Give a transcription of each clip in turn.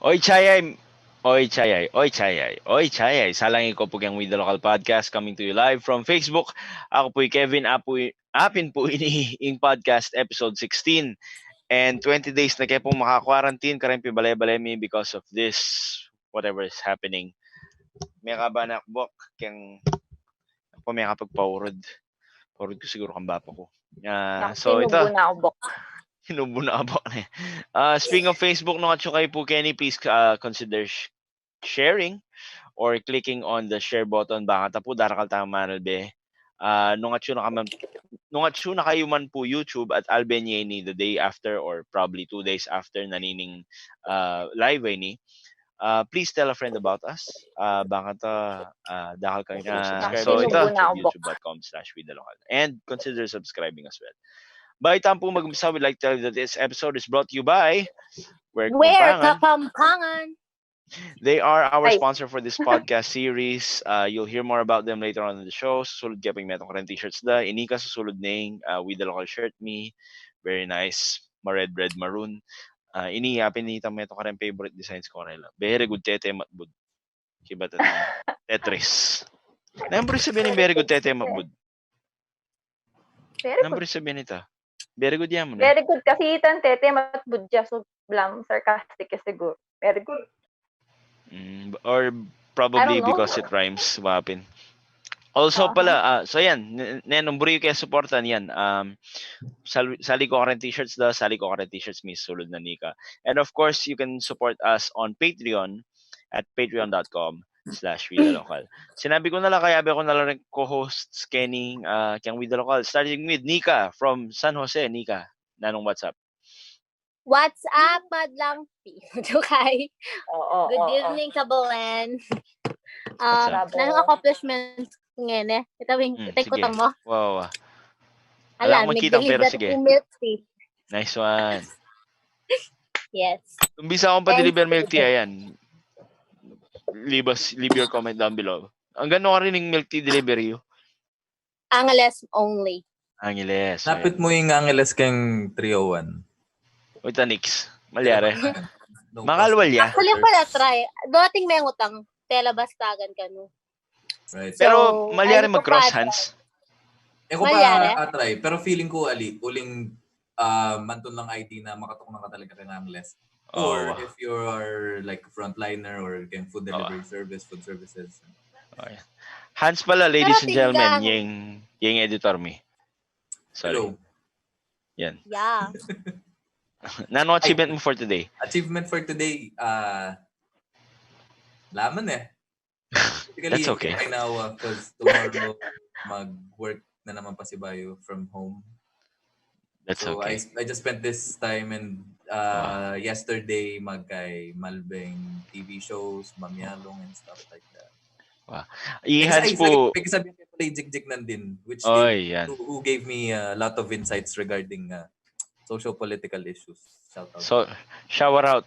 Oy chayay, oy chayay, oy chayay, oy chayay. Salangin ko po with the local podcast coming to you live from Facebook. Ako po Kevin, apin po ini ing podcast episode 16. And 20 days na kayo pong maka-quarantine karin balay-balay mi because of this whatever is happening. May kabanak bok kang ako may kapagpaurod. Paurod ko siguro kang bapa ko. So ito, Sinubo na ako, Bok. hinubo na abak na. Speaking of Facebook, no at kayo po Kenny, please consider sharing or clicking on the share button. Baka tapo darakal tayo manalbe. Nung at na kayo man po YouTube at Albenyeni the day after or probably 2 days after nanining live ni. Please tell a friend about us. Baka ta dahil kayo subscribe. So ito, youtube.com/vidalocal. And consider subscribing as well. By time po mag-umpisa, we'd like to tell you that this episode is brought to you by Where Kapampangan. They are our sponsor for this podcast series. You'll hear more about them later on in the show. Susulod kapag metong karen t-shirts da. Inika susulod ning with the local shirt me. Very nice. Red, maroon. Ini pinita metong karen favorite designs ko nila. Very good tete matbud. Kiba Tetris. Number 7 yung very good tete matbud. Number 7 ito. Very good yan mo na. Very good kasi itan tete matbud dya. So, blam, sarcastic siguro. Very good. Or probably because it rhymes, wapin. Also pala, so yan, numbro yung kaya supportan yan. Sali ko karen t-shirts da, sali ko karen t-shirts mi sulod na nika. And of course, you can support us on Patreon at patreon.com/vidalocal. Sinabi ko na lang, kaya ako na lang co-hosts Kenny, kayang With the Local. Starting with Nika from San Jose. Nika, nanong WhatsApp? What's up, Madlang Tukay? Good evening, Kabulan. Nanong accomplishments ngayon eh. Itawing ko tang mo. Wow. Alam, pero sige. Milk tea. Nice one. Yes. Tumbisa akong pa-deliver milk tea, ayan. Leave your comment down below. Ang gano'n ka rin ng milk tea delivery yun? Angeles only. Angeles. Lapit mo yung Angeles kang 301. Uy, Tanix. Malyari. Makalwal ya. Actually, pala try. Dating may utang. Tela bastagan ka no. Right. Pero malyari mag-cross hands. Ko pa try. Pero feeling ko, uling mantun lang ID na makatukunan ka talaga kang Angeles. Or if you're like frontliner or kang food delivery service, food services. Okay. Hans pala, ladies and gentlemen, yung editor me. Sorry. Hello. Yan. Yeah. Nano achievement mo for today? Achievement for today, laman eh. That's okay. Right now, because tomorrow, mag-work na naman pa si Bayo from home. That's so okay. I just spent this time and yesterday magkay Malbeng TV shows, Mamyalong and stuff like that. Wow. I-hands po. Sabi ko pala Jig Nandin, which who gave me a lot of insights regarding social political issues. Shout out. So, shower out.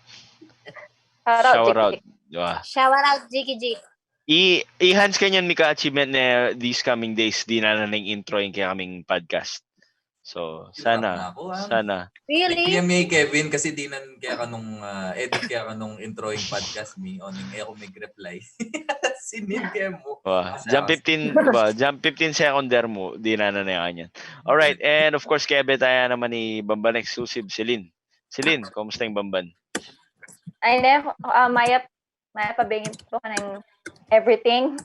Shower out, Jiggy. I-hands kanyan mika achievement na these coming days. Di na nang intro yung kaya kaming podcast. So, sana. Really? PMA Kevin, kasi di nan kaya ka nung edit kaya ka nung intro yung podcast me on yung ako mag-reply. Sinin kaya mo. Jump 15 second there mo. Di na yan. Alright, and of course, Kebe tayo naman ni Bamban Exclusive, Celine. Celine, kumusta yung Bamban? Ay, Maya pabingin po ka ng everything.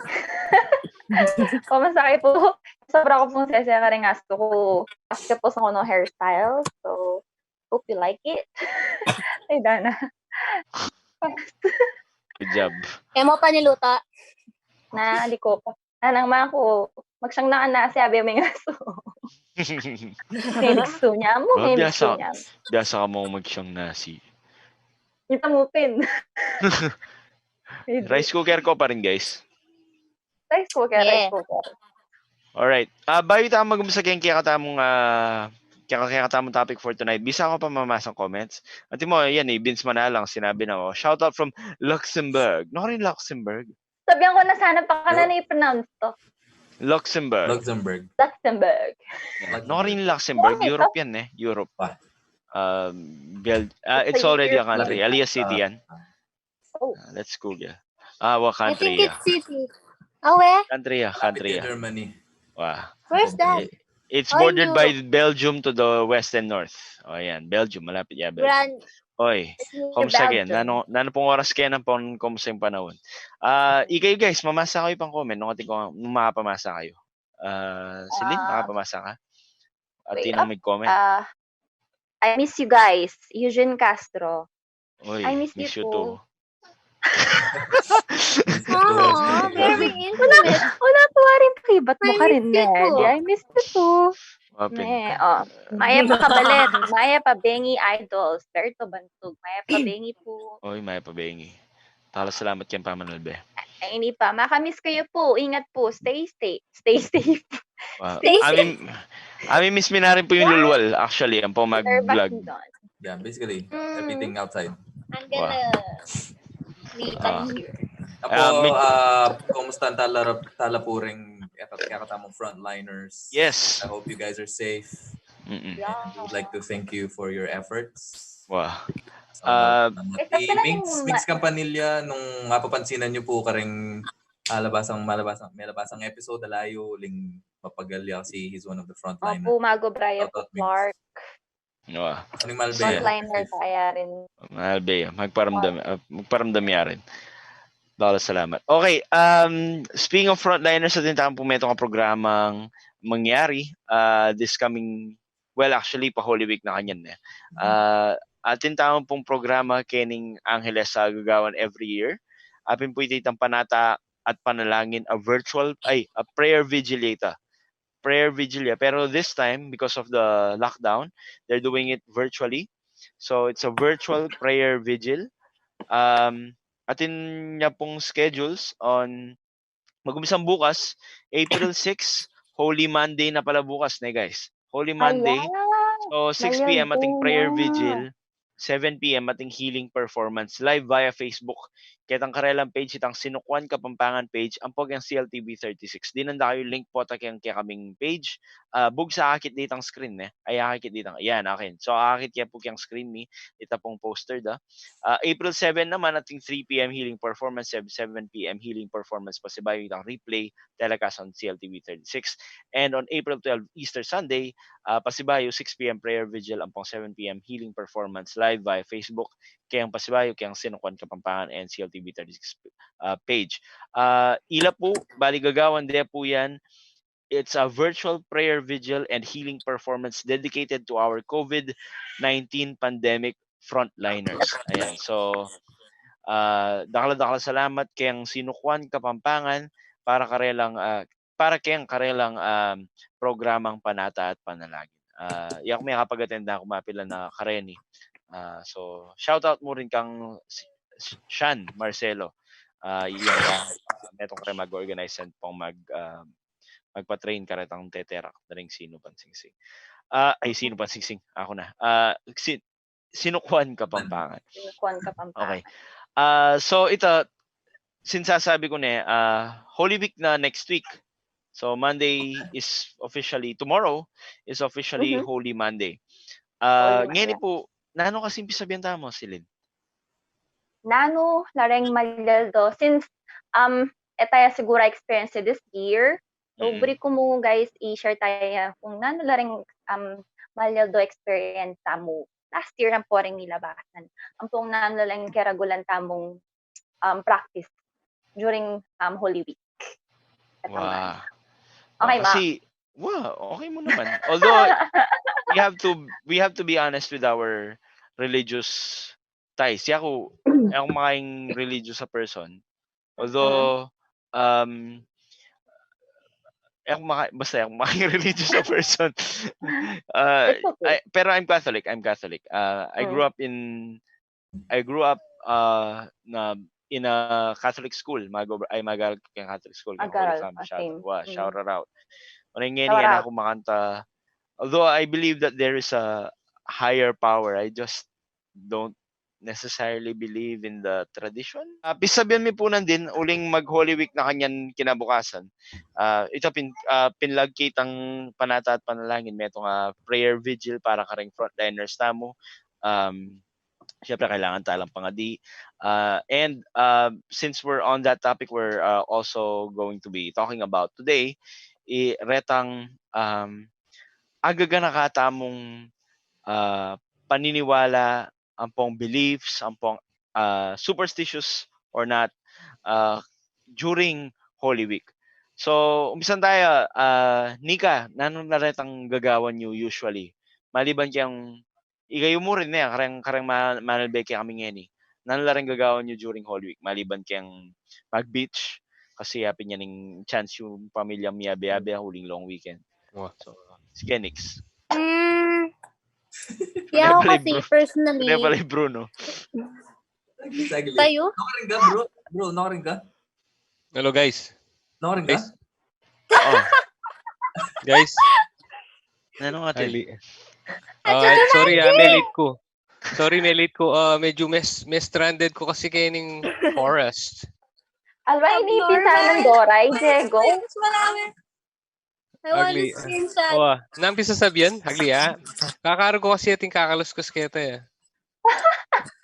Kumusta kayo po? Sobra ko pong sesya ka rin asto ko. Ask po sa ng hairstyle. So, hope you like it. Ay, Dana. Good job. Kaya mo pa niluta. Hindi ko pa. Anang mga ko, magsang na si Abi may ngaso. May gusto niya mo. Biasa ka mo magsyang nasi. Kita mo pin. Rice cooker ko pa rin, guys. Rice cooker. Alright. Bayo tayo mag-umisa kaya katamong topic for tonight. Bisa ako pa mamasang comments. At mo, yan Vince Manalang, sinabi na ako. Shout out from Luxembourg. No rin Luxembourg. Sabihan ko na sana pa ka na i-pronounce to. Luxembourg. Yeah. No rin Luxembourg. Europe yan Europe. It's already a country. Alias City yan. Let's Google. What I think country? it's city. Oh, where? Country. Malapit kay Germany. Wow. Where's that? It's Oh, in bordered by Europe. Belgium to the west and north. Oh, yan. Belgium. Malapit yan, Belgium. Grand. Oy, It's near kamusta again? Belgium. Nano pong oras kayo ng kamusta yung panahon? Ikaw guys, mamasa kayo pang comment nung ating makapamasa kayo. Celine, makapamasa ka? At Wait tinong up. mag-comment. I miss you guys. Eugene Castro. Oy, I miss miss you you too. too. Oh, very intimate. Wala po rin pakibat mo I ka miss rin, you Ned. too. I miss you too. Wapin. Maya pa kabalet. Maya pa bengi idols. Berto Bantug. Maya pa bengi po. Oy, may pabengi. Tala salamat kayong pamanalbe. Ay, hindi pa. Makamiss kayo po. Ingat po. Stay safe. Stay safe. Wow. Stay safe. Amin miss mi na rin po yung lulwal actually, ang po mag-vlog. Yeah, basically, everything outside. I'm gonna leave them here. Apo, kumusta ang talapuring kakatamong frontliners? Yes. I hope you guys are safe. Mm-mm. Yeah. And we would like to thank you for your efforts. Wow. Mix Campanilla, nung mapapansinan nyo po karing may labasang episode, alayo, ling mapagalya kasi he's one of the frontliners. Opo, Mago Brian po Clark. Wow. Anong Malbe? Frontliner kaya rin. Malbe, magparamdam rin. Salamat. Okay, speaking of frontliners, atin tayong pumeto ng programang mangyari this coming, well actually pa Holy Week na kanyan. Atin tayong pong programa kening Angeles sa gagawan every year. Apin po itang panata at panalangin a prayer vigilata. Prayer vigilia. Pero this time, because of the lockdown, they're doing it virtually. So it's a virtual prayer vigil. Atin niya pong schedules on mag-umpisang bukas, April 6, Holy Monday na pala bukas na guys. Holy Monday. So 6 p.m. ating prayer vigil. 7 p.m. ating healing performance live via Facebook. Kitang karelang page itang Sinukwan Kapampangan page. Ang pogyang CLTV36. Dinanda kayo link po ta kaya kaming page. Bug sa akit ditang screen Ay akit ditang. Ayan akin. So akit kaya po kayang screen ni. Ita pong poster da. April 7 naman ating 3 p.m. healing performance. 7 p.m. healing performance pasibayo itang replay telecast on CLTV36. And on April 12 Easter Sunday, pasibayo 6 p.m. prayer vigil ang pong 7 p.m. healing performance live via Facebook kayang pasibayo kayang Sinukwan Kapampangan and CLTV36 page. Ila po bali gagawan din po yan. It's a virtual prayer vigil and healing performance dedicated to our COVID-19 pandemic frontliners. Ayan. So dakala salamat kayang Sinukwan Kapampangan para kayang karelang programang panata at panalangin. Yak may kapag-attend na kumapila na kareni. So shout out mo rin kang Sean Marcelo. Metong kare mag-organize and pong magpa-train ka rin ang teterak na rin sino pansingsing. Sino pansingsing? Ako na. Sinukwan Kapampangan. Sinukwan Kapampangan. Okay. So ito, sinasabi ko Holy Week na next week. So Monday is officially, tomorrow is officially Holy Monday. Ngayon po, nano kasi sabihan tamo, Celine? Nano, nareng malyaldo. Since, etaya siguro experience this year, so buri ko mo guys, i-share tayo kung nano lareng malyaldo experience tamo. Last year, ang po rin nilabasan. Ang pong nano lang keragulan tamong practice during Holy Week. Wow. Okay, kasi, okay mo naman. Although, we have to be honest with our religious ties. Ako makaing religious a person. Although, basta ako makaing religious a person. Pero I'm Catholic. I grew up in a Catholic school. Magagal Catholic school. Shout out. Ngayon ako makanta. Although I believe that there is a higher power, I just don't necessarily believe in the tradition. Pisabihan mi po din uling mag-Holy Week na kanyan kinabukasan. Ito pinlag kitang panata at panalangin. May itong prayer vigil para karing frontliners tamo. Siyempre kailangan talang pangadi. And since we're on that topic, we're also going to be talking about today, retang agaga nakatamong paniniwala, ang pong beliefs, ang pong superstitious or not during Holy Week. So, umpisan tayo. Nika, nanong naretang gagawan nyo usually? Maliban kayang igayo mo rin na karang manalbeke kami ngayon eh. Nanong larang gagawan nyo during Holy Week? Maliban kayang mag-beach, kasi happy niya ng chance yung pamilya miyabe-yabe huling long weekend. Wow. So, sige, Nix. Yeah, ako pala kasi yung personally, Kunya pala yung Bruno. Saglit. tayo? Nakaring ka, bro? Bro, nakaring ka? Hello guys. Nakaring ka? Guys. Oh, Guys. nanong natin? Ali. Sorry, may late ko. Sorry, may late ko. Medyo may stranded ko kasi kayo ng forest. Alba, inipisahan ng Doray, Diego. I want Ugly. to screenshot. Nampisa sabihan? Hagli, Kakaro ko kasi ating kakaluskos kaya tayo.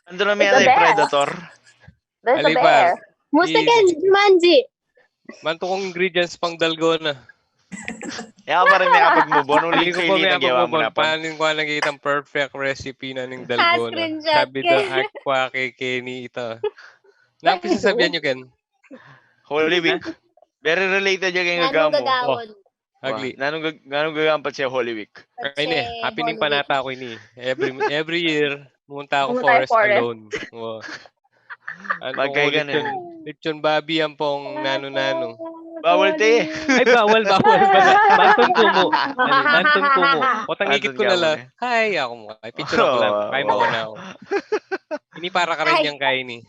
Ando na may It's a yung bear. Predator. There's a Alipar. bear. Musta ka, Jumanji? Manto kong ingredients pang dalgona. Kaya pa rin may kapag-move on. Hindi Ulit ko pa kaili may nagawa mo na apag-move. Paano ko nakikita perfect recipe na ng dalgona. screenshot Sabi ka. daw, aqua kay Kenny ito. Nampisa sabihan nyo, Ken? Holy Week. Very related yung Nanong gagawa mo. gagawon? Ugly. Nanong gagawa pa siya Holy Week. Ay, ne. Happy ning panata ako ini. Every year, pumunta ako Pumunta tayo forest forest. alone. Wow. Magkay ganun. Lechon babi ang pong nano-nano. Bawal te. Ay, bawal. Bantun ko mo. Bantun ko mo. Otangigit Bantun ko ka na mo lang. na. Hi, ako mo. Ay, picture ako lang. Oh, Kaya wow. mo na ako. Ini para ka rin yung kaya ni.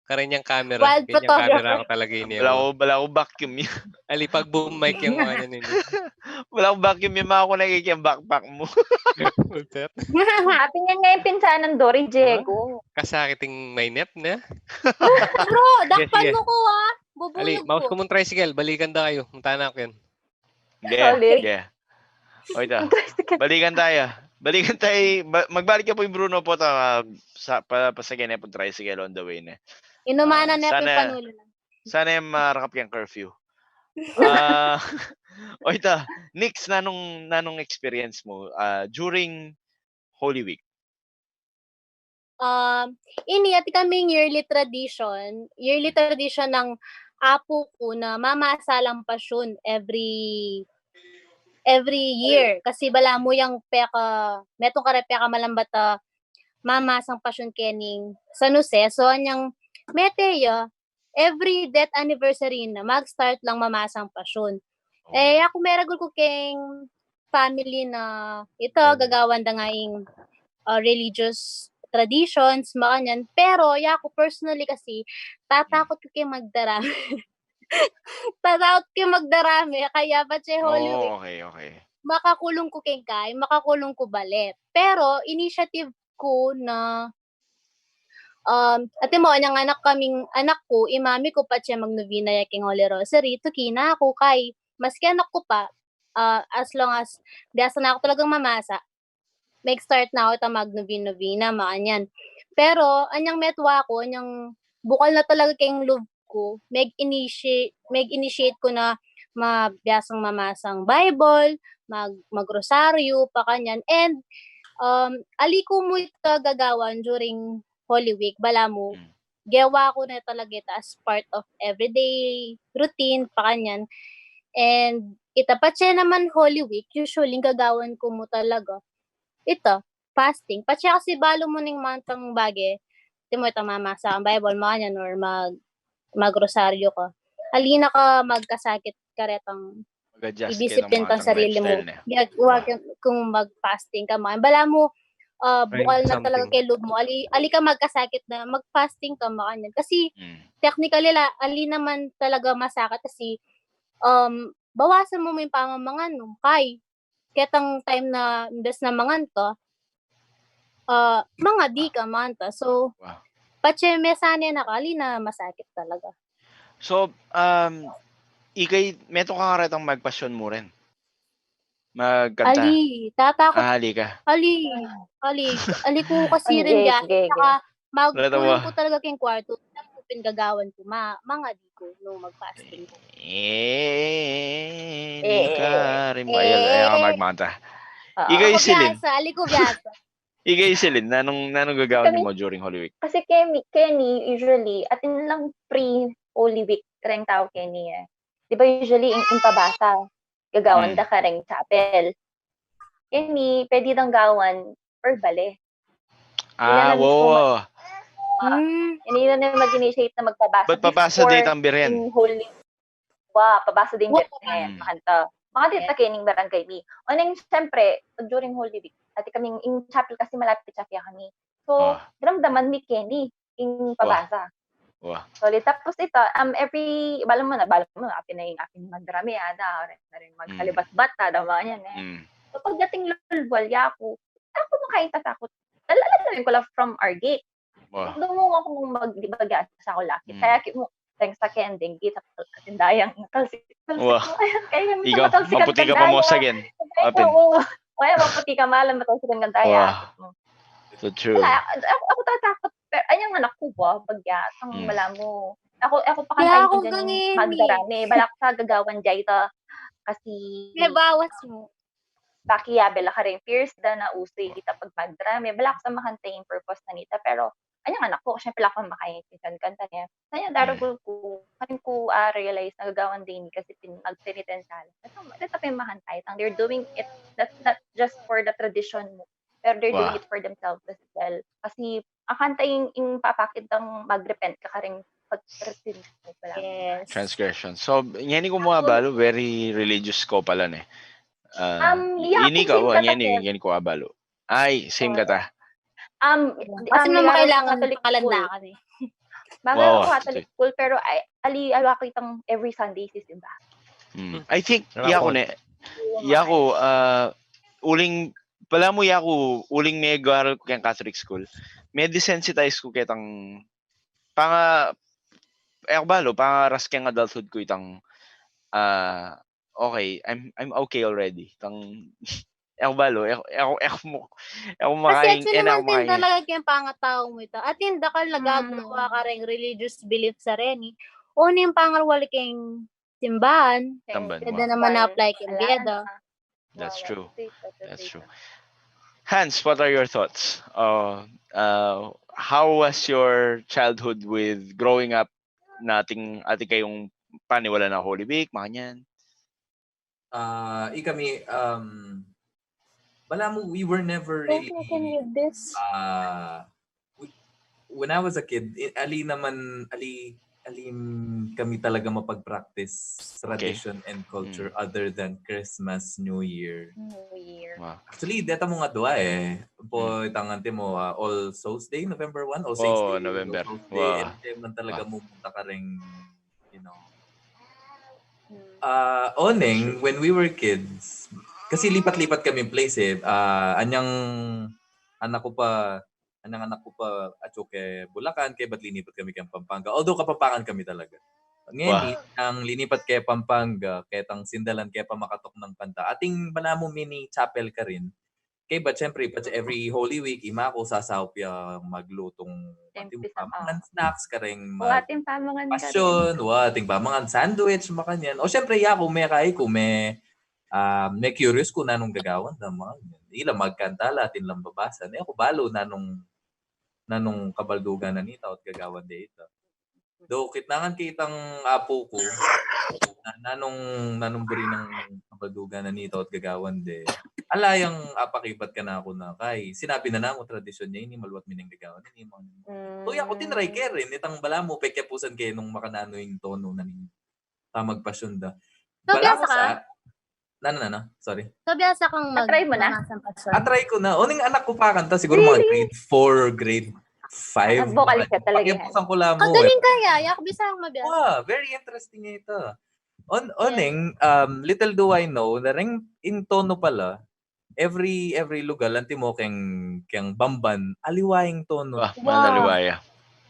Karinyang camera. Wild Kanyang camera photographer. ako talaga ini. Wala ko vacuum yun. Ali, pag boom mic yung mga yan. Wala ko vacuum yung mga ko nakikita backpack mo. Happy niyan nga yung pinsan ng Dory, Diego. Kasakiting may nep na. Bro, dakpan Sige. mo ko Bubulog Ali, mouse ko. ko mong tricycle. Balikan na kayo. Punta na ako yan. Solid. Yeah. O ito. Balikan tayo. Magbalik ka po yung Bruno po pasagyan po tricycle on the way na. Inumanan na yung sana- panulo na. Sana yung marakap yung curfew. O ito, Nix, nanong experience mo during Holy Week? Ini at kaming yearly tradition ng apo ko na mamasalang pasyon every year. Kasi bala mo yung metong peka malambata mamasang pasyon kening San Jose. So, anyang meteya, every death anniversary na mag-start lang mamasang pasyon. Ako meragul ko keng family na ito, gagawan da nga yung religious traditions, makanyan. Pero, ako personally kasi, tatakot ko kayo magdarami. Kaya ba siya Holy Week? Okay. Makakulong ko kay Kai, makakulong ko balet. Pero, initiative ko na, ate mo, anyang anak ko, imami ko pa siya magnovena yaking Holy Rosary, to kina ako kay, maski anak ko pa, as long as, biasa na ako talagang mamasa, mag-start na ako magnovena, makanyan. Pero, anyang metwa ko, anyang bukal na talaga kayong love ko, mag-initiate ko na mabiyasang mamasang Bible, magrosaryo, pa kanyan. And, aliko mo ito gagawan during Holy Week, bala mo, gawa ko na talaga ito as part of everyday routine, pa kanyan. And, itapat siya naman Holy Week, usually gagawan ko mo talaga. Ito, fasting. Patsya kasi balo mo ning mantang bagay, di mo ito mamasa ang Bible, mga yan, or magrosaryo ka. Halina ka magkasakit karetang i-discipline kang sarili mo. Huwag kung mag-fasting ka man. Bala mo, bukal na talaga kay loob mo. Ali ka magkasakit na mag-fasting ka makanyan. Kasi, technically, ali naman talaga masakit kasi, bawasan mo yung pamamangan no. Ketang time na imbes na mangan ka, mga di ka manta. So, patse mesane na kali na masakit talaga. So, ikay, meto ka nga retang magpasyon mo rin. magkanta? Ali, tatakot. Ali ka. Ali ko kasi rin Sige, yan. sige, Saka, Natawa. magkulong ko talaga kayong kwarto. Tapos gagawan ko, mga di ko, no, mag-fasting ko. Hindi ka rin mo. Ayaw ka magmanta. Ikaw Ako yung Celine. biyasa, ali ko biyasa. Ikaw yung Celine. Nanong gagawin mo during Holy Week? Kasi Kenny, usually, atin lang pre-Holy Week, kareng tao Kenny eh. Di ba usually, in pabasa, gagawan da kareng chapel. Kenny, pwede dang gawan per bale. Wow. Hindi na mag-initiate na magpabasa. Ba't papasa before date ang biren? in Holy pabasa din makanta. Mga dito Kenny, barangay mi. O nang, siyempre, during Holy Week, ati kaming in chapel kasi malapit sa chapel kami. So, ramdaman mi Kenny, in pabasa. Wow. So, tapos ito, balam mo na, apin magdrami, na rin magkalibas bata, dama yan eh. So, pagdating lulwal, ako makain tatakot. Lalalamin ko lang from our gate. Wow. Doon mo ako magdibagas sa ako laki. Kaya, thanks sa kending, kita katindayang natalsik. Wow. Kaya Ikaw, maputi ka pa mo sa gen. Kaya maputi ka malam, matalsik ang gandaya. Wow. So true. Wala, ako tatakot. Pero, anyang anak ko ba, ang wala mo. Ako pa Kaya kantayin ako ko dyan gangin, magdarami. Balak sa gagawan dyan ito. Kasi, may bawas mo. bakiyabela ka rin. Fierce da na usoy kita pag magdrami. Balak sa makantayin purpose na nita. Pero, anyang anak ko, syempre ako makain kanta niya. Kaya daragol ko, kanin ko realize na gagawan din kasi magpenitensya. Ito pa yung mahantay. They're doing it, that's not just for the tradition mo. Pero they're doing it for themselves as well. Kasi, ang kanta yung papakit ng mag-repent ka rin pag-repent mo pala. Yes. Transgression. So, yan ko mga balo, very religious ko pala ne. Ini ka, yan ko abalo. Ay, same ka ta. Kasi naman kailangan pakalandakan eh. Bago ako Catholic school, pero aliwa ko itang every Sunday simba. I think, yako, uling, pala mo yako, uling may garal ko kayang Catholic school, may desensitize ko kitang, balo, ras kayang adulthood ko itang, okay, I'm okay already. Itang, balo, kasi actually naman din talaga yung pangatao mo ito. At hindi ka nagagawa ka rin religious belief sa rin. Una yung pangarwali kayong simbahan. Pwede naman na-apply kayong beda. That's true. That's true. Hans, what are your thoughts? How was your childhood with growing up nating kayong paniwala na Holy Week, mga yan? Kami, wala mo, we were never really, when I was a kid, alin kami talaga mapag-practice tradition and culture other than Christmas, New Year. Wow. Actually, data mo nga doa eh. Po itangante mo All Souls Day, November 1, All Saints Day, November. All Souls Day. Wow. And man talaga mumunta ka ring, Oneng, when we were kids, kasi lipat-lipat kami place eh. Anyang anak ko pa at kay Bulacan, kay ba't linipat kami kay Pampanga. Although Kapampangan kami talaga. Ngayon, ang linipat kay Pampanga, kay tang Sindalan, kay pamakatok ng Panta. Ating banamo mini chapel ka rin. Kay ba't syempre, every Holy Week, ima ko sasawpya maglutong pamangan snacks ka rin. Ating pamangan ka rin. Ating pamangan sandwich, makanyan. O syempre, yako, may curious ko na nung gagawan. Ilang magkanta, latin lang babasa. Ako balo na nung kabaldugan na nita at gagawan dito. Do kitnangan kitang apo ko nanong buri ng kabaldugan na nita at gagawan de. Alayang apakibat ka na ako na kay sinabi na namo tradisyon niya ini maluwat mining gagawan ini mo. Tuya ko tinry rin itang bala mo pekyapusan kay nung makanano yung tono na ni magpasyon da. Bala ko sa sorry. So, biasa kang try mo na? Try ko na. Oning anak ko pa kanta. Siguro mga grade 4, grade 5. Vocal ka talaga. Pakipusan ko lang mo. Kagaling kaya. Yak, bisa kang mabiyasa. Wow, very interesting ito. Oning, little do I know, na rin in tono pala, every lugar, lanti mo keng bamban, aliwayang tono. Aliwaya.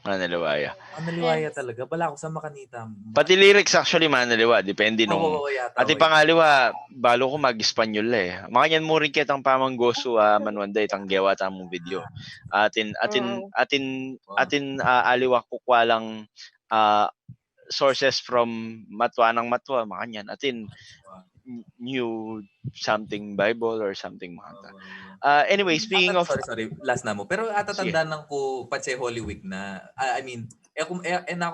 Manaliwaya. Manaliwaya talaga. Bala ko sa Makanita. Pati lyrics actually manaliwa. Depende nung... Oo, yata. Ati pangaliwa, balo ko mag-Espanyol eh. Makanyan mo rin kitang pamanggoso manwanda itang gawa tamong video. Atin aliwa kukwalang sources from matwa ng matwa. Makanyan. Atin new something Bible or something mga. Anyway, speaking of... Sorry. Last na mo. Pero atatandaan lang ko Patse Holy Week na... I mean, ako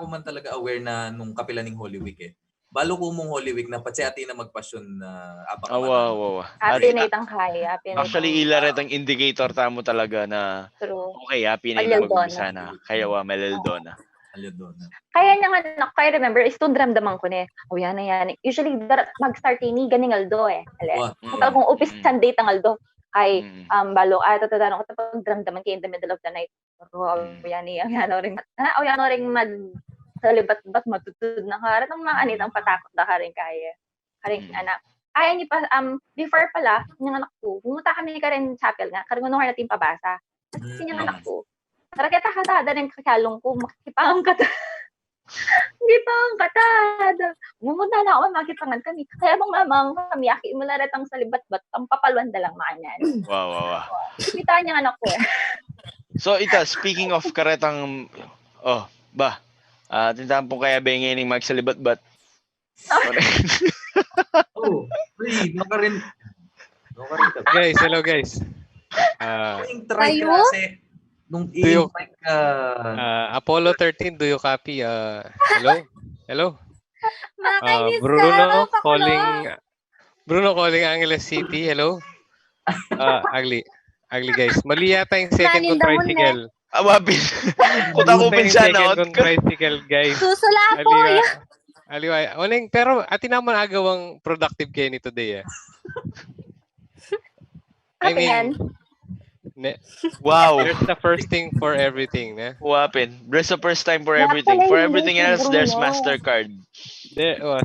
man talaga aware na nung kapilaning Holy Week eh. Balo ko mong Holy Week na Patse ati na magpasyon na wow. Happy na itang kaya. Actually, ilaret ang indicator tamo talaga na True. okay, happy na yung mag-umpisa na. Kaya Melildona. Kaya niya nga, kaya remember, is to dramdaman ko na yan. Usually, mag-start ini, ganing aldo eh. Kapag kung upisan date ang aldo, ay, balo, tatadaan ko, tapos dramdaman kayo in the middle of the night. Yan rin salibat-bat matutod na karat ang mga anitang patakot na karing kaya. Karing anak. Kaya niya pa, before pala, yung anak ko, pumunta kami ka rin chapel nga, karing unuhar natin pabasa. Kasi yung anak ko, taraketa katada rin kakalong ko, makipang katada. Mumunta na ako, makipangan kami. Kaya bang mamang kami, aki imularat ang salibat-bat, ang papalwanda lang makanyan. Wow. Kita niya anak ko eh. So, speaking of karetang, tintahan po kaya bengay ning magsalibat-bat. Guys, hello guys. Try ka kasi nung Apollo 13, do you copy? Hello. Bruno calling Angeles City. Hello. Ugly guys. Mali yata yung second kong tricycle. Awapin. Kuta ko pinsan na. Second kong tricycle, guys. Susula po yan. Aliway. Pero atin naman agawang productive kayo ni today. I mean, wow. There's the first thing for everything. Wapin. There's the first time for everything. For everything else, there's MasterCard.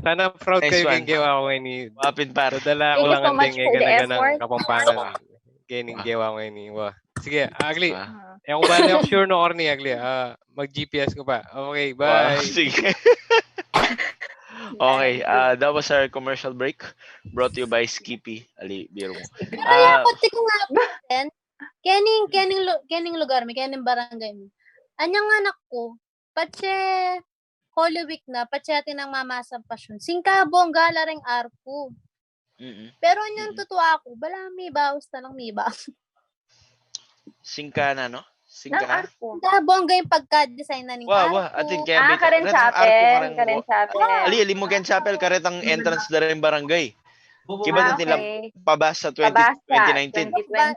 Sana proud kayo kayong gawa ko ngayon. Wapin par. Dadala ko lang ang dingay ganang Kapampangan. Gaining gawa ko ngayon. Sige, Ugly. Kung ba na sure no or ni Ugly, mag-GPS ko pa. Okay, bye. Sige. Okay, that was our commercial break brought to you by Skippy. Ali, biro mo. Pati ko nga ba, kening lugar mi, kening barangay mi. Anyang anak ko, patse Holy Week na, patse atin ang mamasa pasyon. Singkabong galareng arko. Pero anyang totoo ako, bala may bawas na lang may bawas. Singka na, no? Singka. Bongga yung pagka-design na ng arko. Atin kaya Karen Chapel. Ali mo Karen Chapel, karetang entrance na rin barangay. Kiba na nila pabasa 2019.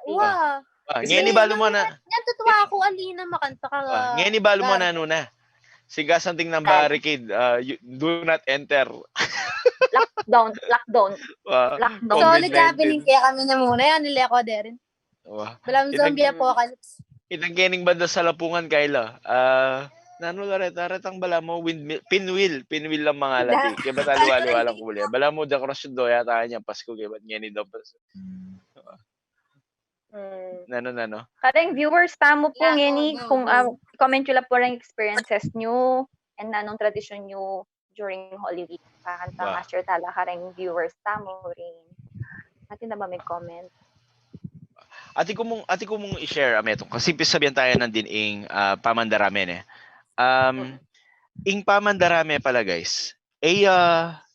Wow. Ngayon ni balo mo na. Yan totoo ako, alina makanta ka. Ngayon ni balo mo na na. Siga something ng barricade, do not enter. Lockdown. Solid happening kaya kami na muna. Yan nila ako din. Walang zombie apocalypse. Itang kening banda sa Lapungan, Kayla. Nano laret-aretang bala mo, pinwheel lang mga lati. Kaya ba taliwaliwa lang ko bala mo, dekorasyon do, yata niya, Pasko, kaya ba't ngayon daw. Nano. Kareng viewers, tamo po ngeni kung comment nyo lang po ang experiences nyo and anong tradisyon nyo during Holy Week. Kakanta master tala kareng viewers, tamo rin. Atin na ba may comment? Ati ko mong i-share ameto kasi sabihan tayo nandin ing pamandarame ing pamandarame pala guys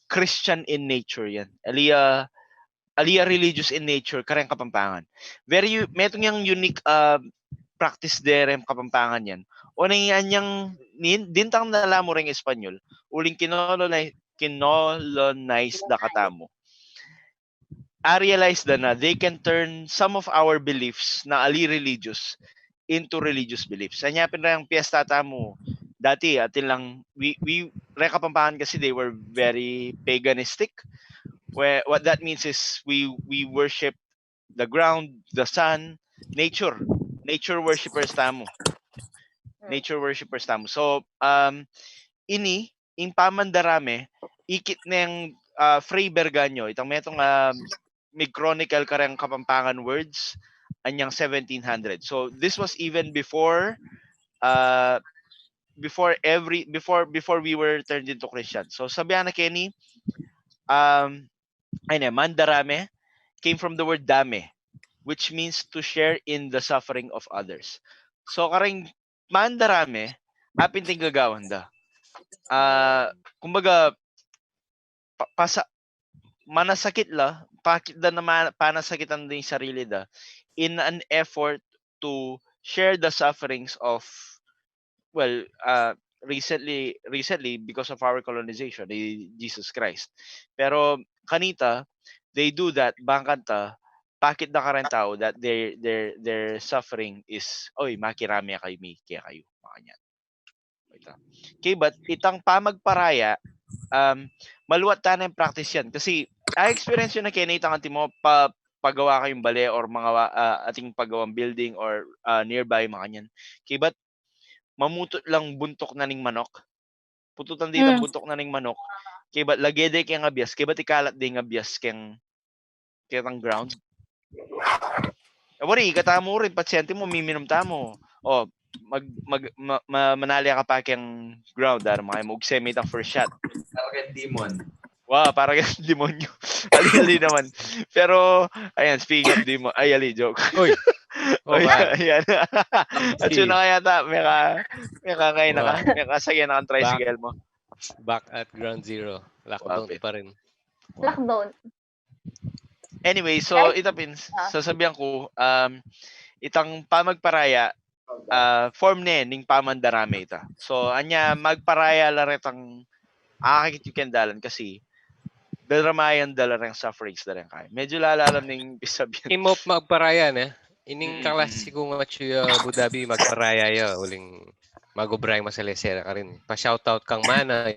Christian in nature yan. Alia religious in nature kareng Kapampangan. Metong yang unique practice derem Kapampangan yan. O nang dintang nalamo ring Espanyol uling kinolonize da katamo. I realized na they can turn some of our beliefs na ali religious into religious beliefs. Anyapin na yung piyesta tamo. Dati, atin lang, we Kapampangan kasi they were very paganistic. What that means is we worship the ground, the sun, nature. Nature worshippers tamo. So, in pamandarame, ikit na yung Fray Berganyo, itang metong may chronicle karang Kapampangan words anyang 1700. So this was even before before we were turned into Christian. So sabihan na Kenny, mandarame came from the word dame, which means to share in the suffering of others. So karing mandarame, apin ting gagawan da. Kumbaga manasakit la, pakit da na panasakitan din sarili da in an effort to share the sufferings of recently because of our colonization, Jesus Christ. Pero kanita, they do that bangkanta pakit na karan tao that their suffering is makirami kayo makanyan. Okay, but itang pamagparaya maluwat ta na yung practice yan kasi I experience yun na kinita kanti mo pagawa kayong bale or mga ating pagawang building or nearby makanyan. Okay, but mamutot lang buntok na ning manok. Pututan dito buntok na ning manok. Kaya ba lagede kay nga bias, kaya ba tikalat din nga bias kang ground. Wari ikatamo rin pasyente mo miminom tamo. Manali ka pa kang ground dar mga mo semit ang first shot. Parang demon. Wow, parang demonyo. Ali naman. Pero ayan, speaking of demon, ali joke. Uy. Ayan. At yun na kaya ta, may kakain na ka. May kasagyan na kang tricycle mo. Back at ground zero. Lockdown pa rin. Lockdown. Anyway, so itapins, sasabihan ko, itang pamagparaya, form ning pamandarame ita. So, anya magparaya laretang akakit yung kendalan kasi dalramayan dalarang sufferings dalang kaya. Medyo lalalam ning pisabihan. Imop magparaya na. Ining kaklasiko nga chuya Budabi magparaya ya uling magubray masalesera ka rin. Pa-shoutout kang mana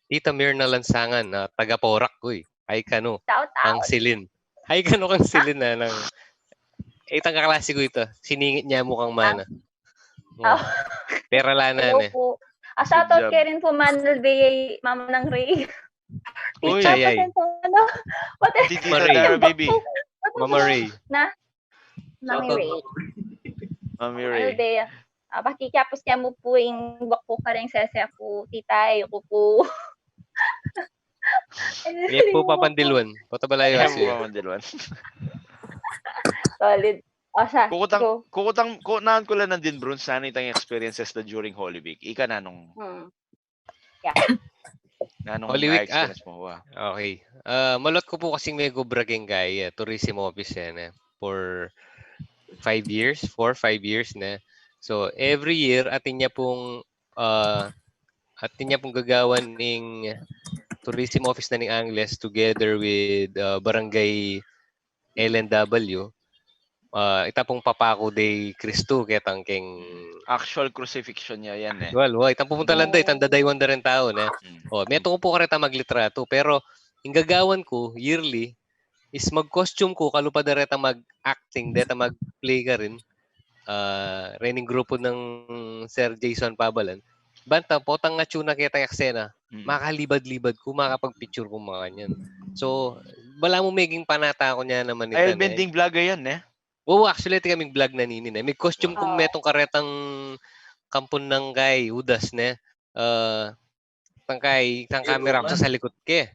Tita Mirna Lansangan na taga Porac koy. Ay kano ang silin. Ay kano kang silin na ng itang kaklasiko ito. Siningit niya mo kang mana. Pera lana na. Shoutout kay rin po Manuel Bay, mama ng Ray. Uy, ay. Tita Dara, baby. Mama Ray. Mami Ray. Mami Ray. Pakikapos kaya mo po yung wakpo ka rin sa po, titay, ko po. Iyak po papandilwan. Patabalayo kasi. Papandilwan. Solid. Kukutan ko lang din, Brun, sana itang experiences na during Holy Week. Ika na nung... Yeah. Nanong Holy Week, experience mo. Wow. Okay. Malot ko po kasing may gubraging gaya. Tourism office yan. For 4-5 years na. So, every year, atin niya pong gagawan ng tourism office na ng Angles together with Barangay LNW. Ita pong Papako de Cristo ketang king actual crucifixion niya yan eh. Well, itang pumunta lang itang dadaywan na rin tao na. Meto ko po kareta maglitrato pero yung gagawan ko yearly is mag-costume ko kalupad na reta mag-acting deta mag-play ka rin. Rening grupo ng Sir Jason Pabalan. Banta po tang nga tuna kita eksena. Makalibad-libad ko makapag-picture ko mga kanyan. So, wala mo maging panata ko niya naman ito. Ay, bending vlogger yan eh. Oo, actually, ito kaming vlog na ninin. May costume kung metong karetang kampon ng kay Udas, ne? Tang camera sa likod ke.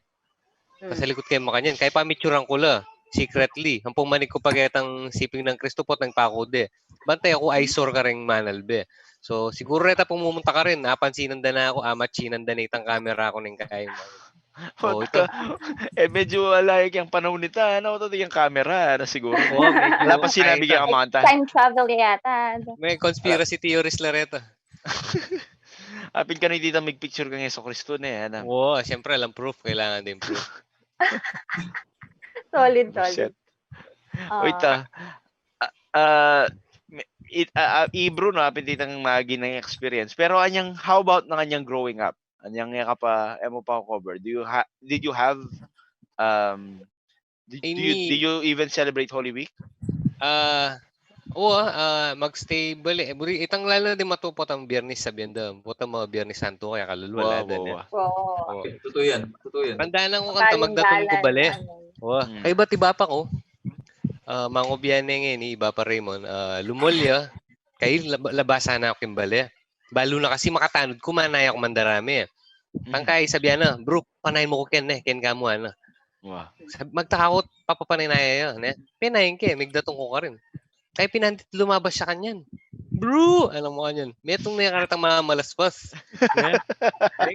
Sa likod ke mo kanyan. Kaya pamituran ko la, secretly. Hampong manik ko pagetang siping ng Kristo po ng pakode. Bantay ako eyesore ka rin manalbe. So, siguro reta pumunta ka rin. Napansinan na ako, amachinan na itang camera ko ng kaya mo. Medyo like yung panahon nita, ito yung camera na siguro. Wala pa sinabi kang amanta. Time travel yata. May conspiracy theories la reta. Apil ka na dito mag-picture kang Yeso Cristo na eh. Oo, siyempre alam proof. Kailangan din proof. Solid. Wait Ibro no, apil ditang magi ng experience. Pero how about ng anyang growing up? Anyang nga pa emo pa cover. Did you have did you even celebrate Holy Week? Magstay bali. Itang lalo din matupot ang Biyernes sa Biyenda. Puta mga Biyernes Santo kaya kalulwala din. Totoo yan. Tandaan lang ko kanta magdatong ko bali. Kay ba't iba pa ko? Mangobyan nga ni iba pa Raymond. Lumulya. Kay labasan na ako yung bali. Balo na kasi makatanod ko, manaya ko mandarami. Tangkay, sabihan na, bro, panayin mo ko Ken Ken ka mo, ano. Wow. Magtaka ko, papapanay yun. Pinayin ka, migdatong ko ka rin. Kaya pinandit lumabas siya kanyan. Bro, alam mo kanyan. May itong nakaratang mga malaspas.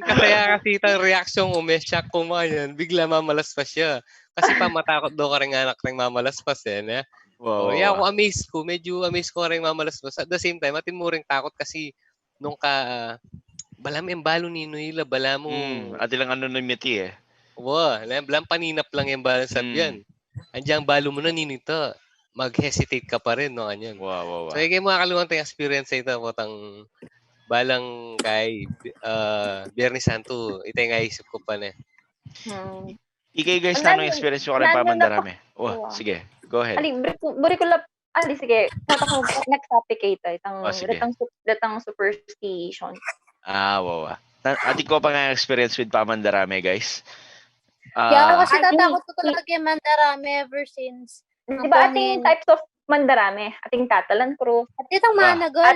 Kasaya kasi itang reaksyon mo, may shock ko mo kanyan, bigla mamalaspas siya. Kasi matakot daw ka rin anak ng mamalaspas eh. Wow. Ako medyo amazed ko rin mamalaspas. At the same time, atin mo rin takot kasi nung balam yung balo ni Noela, bala mo. At ilang anonymity eh. Balam paninap lang yung balo sabihan. Andiyan balo mo na ninito. Mag-hesitate ka pa rin, no, kanyan. Wow. So, yung mga kaluwang experience ito, potang balang kay Biyernes Santo, ito yung naisip ko pa na. Ikay guys, anong experience mo ka rin pamandarami? Sige, go ahead. Buri ko lang, sige, next topic ito, datang superstition. Wow. Ati ko pa nga experience with pamandarami, guys. Kasi tatakot ko talaga yung mandarami ever since. Diba ating types of mandarami? Ating tatalan crew. Ating managal.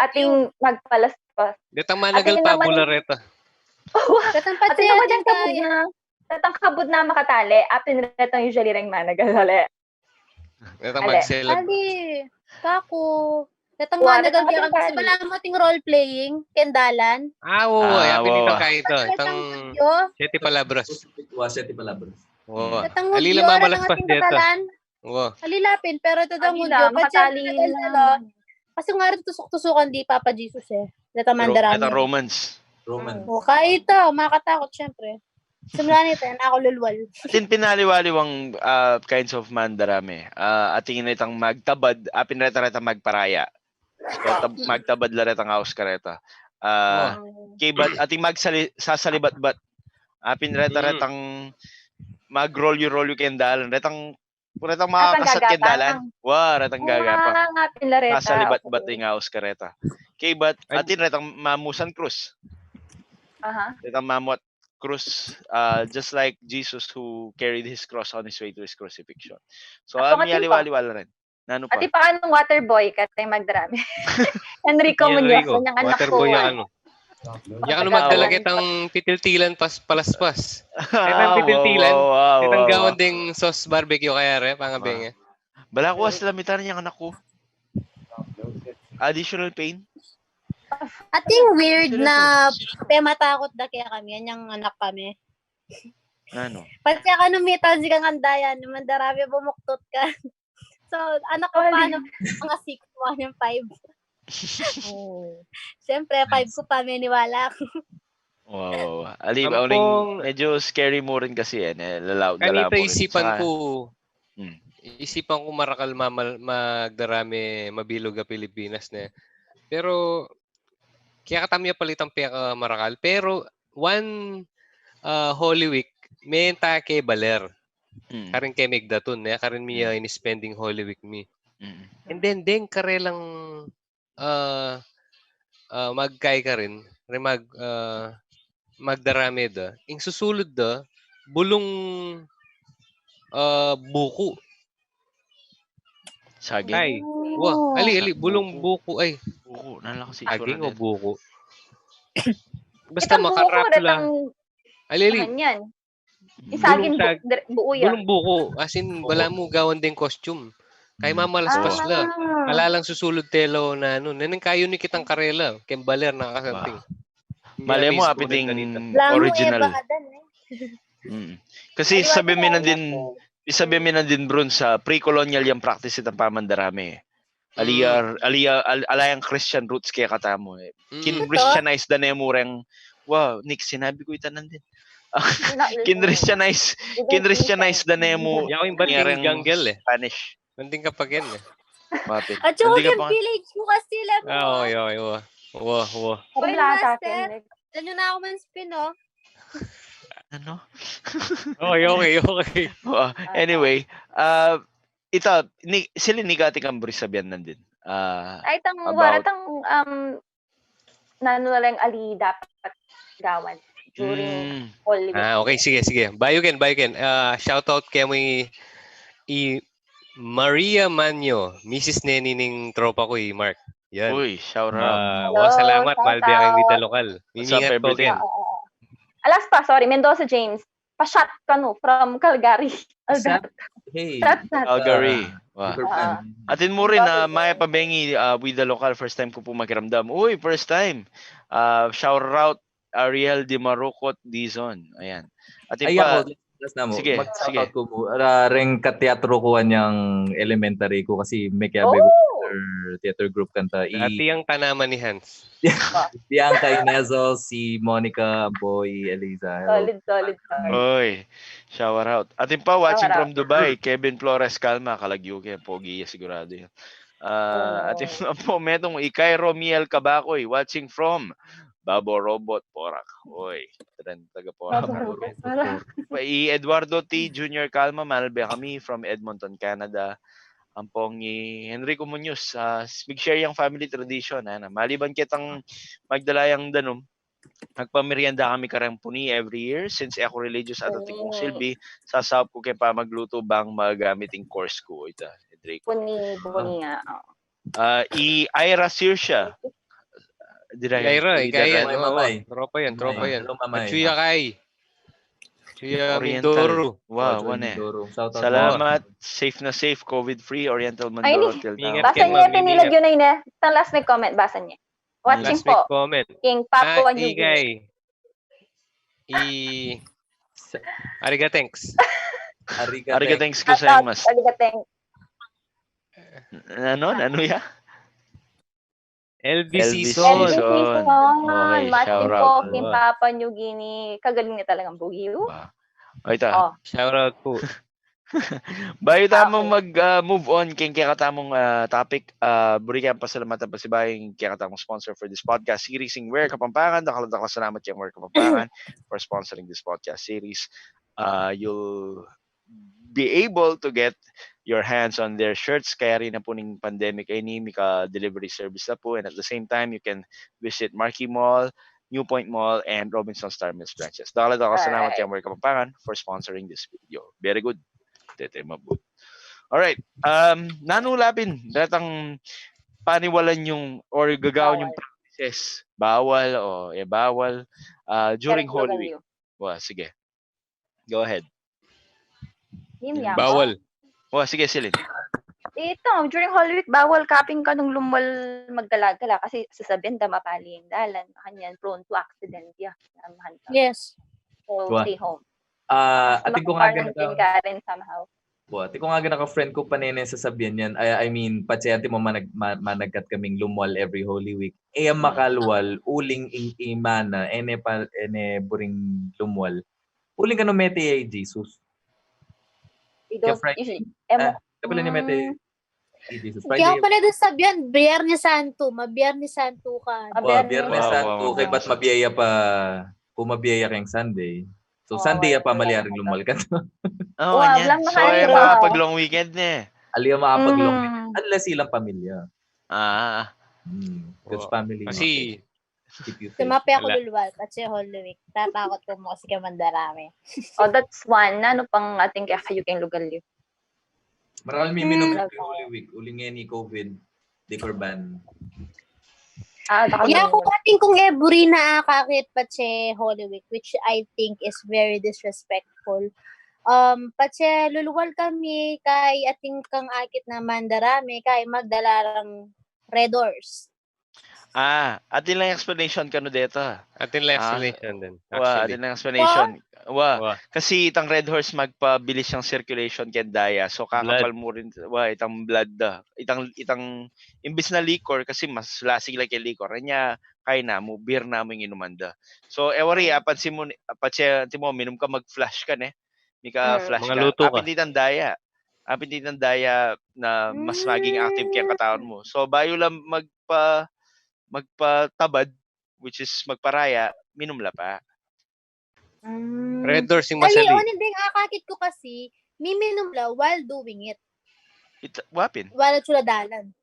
Ating magpalaspas. Ditang managal pa, bulareta. Datang patsaya tayo. Datang kabod na makatali. Atin retang usually ring managal. Ditang magsilab. Ali, kako. Datang managal kaya kasi wala mo ating role-playing, kendalan. Pinitang kayo ito. Itang Seti Palabras. Datang mudyo, mamalaspas dito. Halilapin, pero datang mudyo. Kasi nga rin tusok-tusukan di Papa Jesus eh. Datang mandarami. Datang Romans. Kaya ito, makatakot syempre. Simula nito, ako lulwal. Atin pinaliwaliwang kinds of mandarami. Ating initang magtabad, pinareta-reta magparaya. Magtabad la retang house kareta. Ating sasalibat-bat. Pinareta-retang mag-roll you kendalan. Retang makakasat kendalan. Retang gagapang. Sasalibat-bat yung house kareta. Atin retang mamusan krus. Retang mamot cross, just like Jesus who carried his cross on his way to his crucifixion. So, liwaliwala rin. Nano pa? Ati paanong waterboy ka tayo magdarami? Enrico Muñoz, yung anak ko. Waterboy yan, Yan magdala kitang titiltilan palaspas. Itang titiltilan, itang gawan ding sauce barbecue kaya rin, pangabing. Bala ko aslamitan niyang anak ko. Additional pain? Ating weird na matakot na kaya kami. Yan yung anak kami. Ano? Pati ka numitan si kang andayan. Mandarami bumuktot ka. So, anak ko paano mga 6, 1, 5. Siyempre, 5 ko pa, maniwala ako. Wow. Medyo scary mo rin kasi yan. Kanito isipan ko marakal magdarami mabilog ang Pilipinas na. Pero, kaya katamya palitang piyaka marakal. Pero, one Holy Week, may take baler. Karin kay Megdatun, karin miya in-spending Holy Week mi. And then, karelang magkay ka rin, magdarami da. Yung susulod da, bulong buko. Saging? Ay, ali, bulong buko ay. Buko, nalakas saging o buko? Basta makarapla. Ali. Isagin buo yan. Bulong buko. As in, wala mo gawan din costume. Kay mamalaspas la. Alalang susulod telo na ano. Nanang kayo ni kitang karela. Kembaler na kasanting. Mali mo, apiting original. Kasi sabi mo na din bro sa pre-colonial yung practice itang pamandarami. Alayang Christian roots kaya katamo eh. Kin-Christianize da na yung murang, wow, Nick, sinabi ko itanan din. Kin-Christianize da na yung yung bating jungle eh. Spanish. Nanding kapag yan eh. At yung village mo kasi lang mo. Wow. Master, dyan nyo na ako man spin, oh. Ano? Okay. Anyway, sila nigati kang brisabian nandin. Ay, waratang nanulang ali dapat gawan during Holy Week. Okay, sige. Bayuken. Shout out kay mo Maria Manyo, Mrs. Neni ning tropa ko Mark. Yan. Uy, shout out. Salamat, shout Malbe kay With the out. Local. What's up, Mimingat ko everything? again. Alas pa, sorry, Mendoza James. Pa-shot ka no, from Calgary. Shot. Alberto. Hey. Shot. Calgary. Wow. Super fan. Atin mo rin na Maya Pabengi with the local. First time ko po makiramdam. Uy, first time. Shout out Ariel Di Marocot Dizon. Ayan. Atin Ay pa. ako, last na mo. Sige, Mag-shoutout ko mo. Reng ka-teatro ko niyang elementary ko kasi may kabe theater group kanta. Ati ang tanaman ni Hans. Bianca Inezo, si Monica Boy, Eliza. Solid. Oy, shout out. Atin pa, watching Shout from Dubai, Kevin Flores Calma, Kalagyuke, Pogi, sigurado yan. Atin po, metong Ikay Romiel Kabakoy, watching from Babo Robot, Porac. Oy, taga Porac. Eduardo T. Jr. Calma, Malbe kami from Edmonton, Canada. Ang pongi Enrico Munoz, mag-share yung family tradition. Maliban kitang magdalayang danom, nagpamerienda kami karampuni every year since ako religious at ating kong silbi, sasawap ko kaya pa magluto bang magamiting course ko. Ito, Enrico. Buni nga. Ira Sirsha. Ira, kaya yan. Tropa yan. Hello, Mamay. Chuya Kai. Chuya Oriental. Mindoro. Wow, salamat. Safe na safe, COVID-free, Oriental Mindoro. Basa niya, pinilagyo na yun eh. Itang last may comment, basa niya. Watching last po. Comment. King Papua New Guinea. Arigatanks. Arigatanks gozaimasu. Arigatanks. Ano ya? LB LB Season. Season. Okay, Watching shout po, out. King Papua New Guinea. Kagaling na talagang bugiw. Ito. Shout out po. Bayo tamang mag-move on king kaya katamong topic. Burikan pasalamatan pa si Baying kaya katamong sponsor for this podcast series in Wear Kapampangan. Dakalang salamat kay Wear Kapampangan for sponsoring this podcast series. You'll be able to get your hands on their shirts kaya rin na po ng pandemic ay ni Mika delivery service na po, and at the same time you can visit Marquee Mall, New Point Mall, and Robinson Star Mills branches. Dakalang salamat kay Wear Kapampangan for sponsoring this video. Very good. Tete mabut. Alright. Nanulapin. Datang paniwalan yung or gagawin yung practices. Bawal o bawal during Holy Week. Sige. Go ahead. Bawal. Sige, Celine. Ito, during Holy Week, bawal kaping ka nung lumal magdala-gala kasi sasabihin mapali yung dalan. Kanyan, prone to accident. Yes. So, stay home. Ating ko nga naka-friend ko panene sasabihan yan. I mean, patsiyante mo managkat kaming lumwal every Holy Week. Ang makalwal, uling imana, ene buring lumwal. Uling ka no mete ay Jesus. Kapala ni mete Jesus. Kaya pala doon sabihan, Biyernes Santo. Mabiyernes Santo ka. Biyernes Santo. Kaya ba't mabiyaya pa, kung mabiyaya kayong Sunday. So, Sunday pa maliaring lumal ka. Yan. So, makapag long weekend na Aliya makapag long weekend. Unless silang pamilya. Because family. Kasi, tumapi ako lulwal kasi Holy Week. Tatakot ko mo kasi kamandarami. That's one. Ano pang ating kakayuking lugar yun? Marami may minum Holy Week. Uling nga ni COVID. Liquor ban. Yeah, kung ating kung every na akakit patse Holy Week, which I think is very disrespectful. Patse luluwal kami kay ating kang akit na mandarami kay magdalarang Red Doors. Atin lang explanation kano dito. Atin lang explanation din. Atin lang explanation. Kasi itang Red Horse magpabilis yung circulation kay daya. So kakapal mo rin itang blood itang imbis na liquor kasi mas lasig lang kay liquor. Kanya kay na mo beer na mo inumanda. So ewari apansin mo patse mo minum ka mag-flash ka Mika flash ka. Apinditan daya na mas maging active kay katawan mo. So bayo lang magpatabad which is magparaya, minum la pa. Red Doors yung masali. Ano din akakit ko kasi, miminum la while doing it. Wapin? While chuladalan.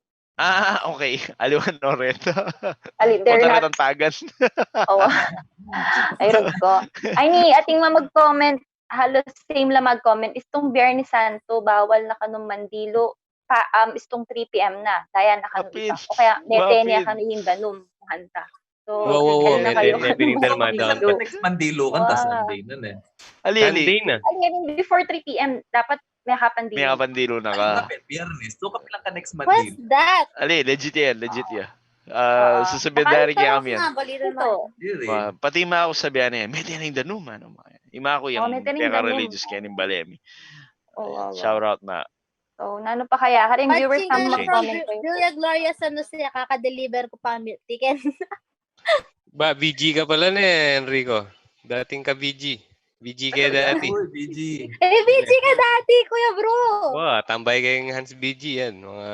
Okay. Aliwan no reto. They're not... not... tagan. Ayun ko. Ating mag-comment, halos same lang mag-comment, itong Biyernes Santo, bawal na kanong mandilo, istong 3 PM na. Daya na kanu Apil. isa. O kaya netenya Mapil. kanu hindanum hanta. So, Wow. ano na kayo? Nebinindal madaan ka. Next Mandilo kan, tas Sunday nun eh. Ali. Sunday na. I mean, before 3 PM, dapat may kapan May din. kapandilo na ka. Kapit, Biyernes. So, kapilang ka next What's Mandilo. that? Ali, legit yan. Susabihan Saka- na rin kaya kami yan. Ito. Pati ima ako sabihan niya, may tinang danum. Ima ako yung may tinang peka danum. religious kaya ng balemi. Oo. Shout out na. So, nano pa kaya? Karing viewers Watching na Change. from mag-comment kayo. Julia Gloria San Jose, kaka-deliver ko pa milk ticket. Ba, VG ka pala na Enrico. Dating ka VG. VG ka dati. Uy, BG. BG ka dati, kuya bro. Wow, tambay kayong Hans BG yan. Mga...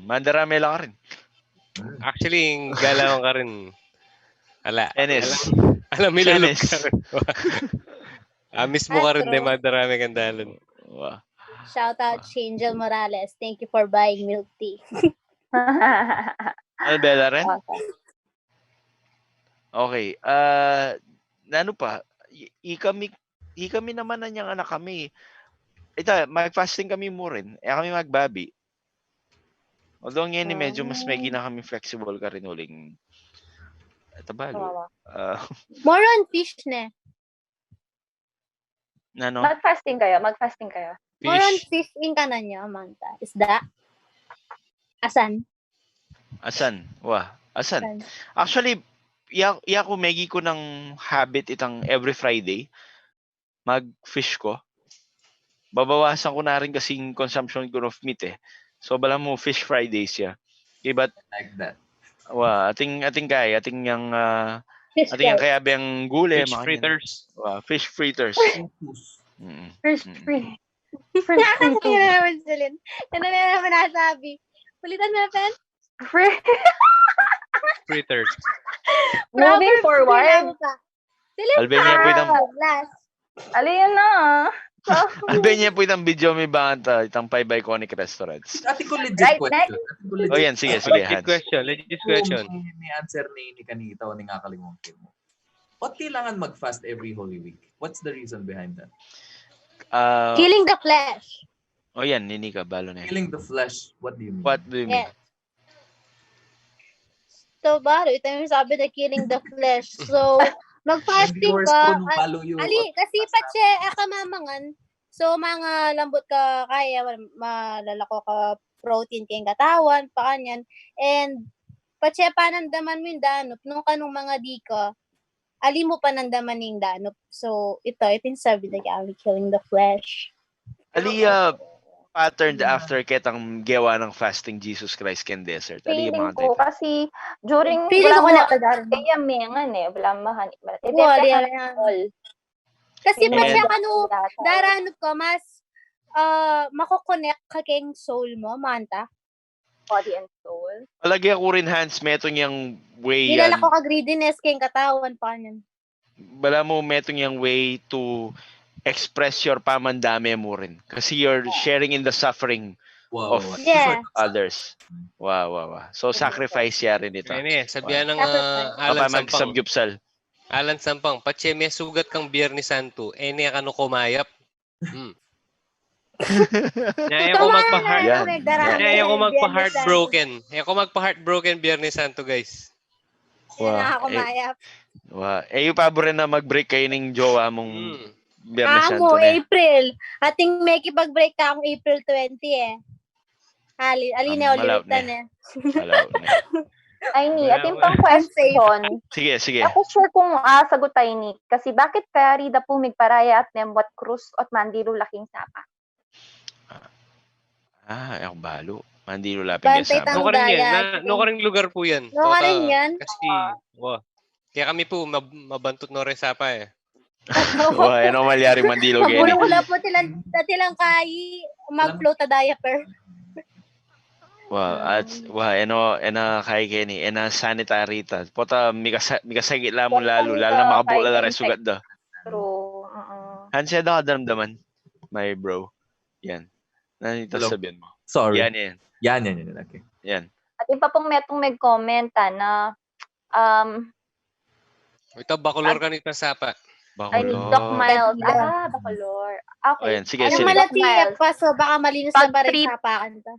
Mandaramela ka rin. Actually, yung galawan ka rin. Enes. Alam mo yung look Enes. ka rin. Amis mo ka rin, True. madarami kang dalan. Wow. Shout out Angel Morales. Thank you for buying milk tea. Albela rin? Okay. Okay. Ano pa? Kami naman na niyang anak kami. Ito, mag-fasting kami mo rin. Kami magbabi. Although ngayon medyo mas may gina kami flexible ka rin uling. Ito ba? More on fish ne. Ano? Mag-fasting kayo. More on Fish. fish in ka na niya, Manta. Isda. Asan? Asan? Wah. Asan? Asan? Actually, ko megi ko ng habit itang every Friday. Mag-fish ko. Babawasan ko na rin kasing consumption ko of meat eh. So, bala mo, fish Fridays ya. Okay, but, Like that. ating yang Fish ating yang fry. kaya bang gulay, Fish mga fritters. fish fritters. Mm. First free. First free. Ano na naman, Celine? Ano na naman nasabi? Ulitan mo na, Pen? Free. Fritters. Moving forward. Celine, Albania po itang last. Alin na. Albania po itang video may banta itang Pay by Iconic Restaurants. Ate ko legit Right, question. Ate ko legit. Oh yan, sige, Legit Hans. question. Legit question. Kung may answer ni kanita o ni nga kalimutin mo. Ba't kailangan mag-fast every Holy Week? What's the reason behind that? Killing the flesh. Oh yan, Ninika, balo na yan. Killing the flesh, what do you mean? What do you mean? Yes. So, baro, ito yung sabi na killing the flesh. So, mag-fasting Viewers ka. ko, follow you. Ali, kasi patse, kamamangan. So, mga lambot ka kaya, malalako ka protein kayong katawan, pa kanyan. And, patse, panandaman mo yung danop, nung kanong mga di ka, ali mo panandaman yung danop. So, ito yung sabi na killing the flesh. Ali, patterned after ketang gawa ng fasting Jesus Christ Can Desert. Ali yung Feeling mga ko type. kasi during Feeling ko na kadaran. kaya mengan eh. Wala mahan. Wala yan. Kasi And- patse, kano, daranop ka, mas mako-connect ka kayong soul mo, Manta. body and soul. Palagi ako rin, Hans, metong yung way Nilala yan. ko ka greediness kayong katawan, pa kanyan. Bala mo metong yung way to express your pamandame mo rin. Kasi you're sharing in the suffering Wow. of Yeah. others. Wow. So, sacrifice ya rin ito. Ayun sabihan ng Sacrifice. Alan Sampang. Magsamgyupsal. Alan Sampang, patse may sugat kang Biyernes Santo, niya kano kumayap. Naya ko magpa-heart. Yan. Naya ko magpa-heartbroken. Naya ko magpa-heartbroken Biyernes Santo, guys. Yan nakakumayap. Yung pabor na mag-break kayo ng jowa mong Biyernes Santo Amo, na. April. Ating may kipag-break ka akong April 20 eh. Alina, Malap ulitan na. eh. Alaw na. Ay, ni, Wala, ating wala. pang question. Sige. Ako sure kung sagot tayo ni. Kasi bakit kaya rida po migparaya at nemwat krus at mandilo laking sapa? Ako balo. Mandilo lapin Bantay kasama. tang- No ka rin yan. daya. No ka rin lugar po yan. No ka rin yan? Kasi, kaya kami po, mabantot no rin sapa eh. Ano malyari mandilo gini. Mabulong wala po tilang kayi mag-float a diaper. Kay Kenny, sanitary ta. Pota mikasagit lamon lalo na makabukla na rin sugat da. True. Hansya daw kadamdaman, my bro. Yan. Nanito Hello. sabihin mo. Sorry. Yan. Yan. Okay. Yan. At yung pa pong metong mag-comment na Ito, bakulor ka nito sapa. Ay, Doc Bacolod. Miles. Manila. Bacolor. O Okay. yan, sige, Yung sige. Doc malatiyak Miles. pa, so baka malinis na Pag ba rin trip, sa apakan ta.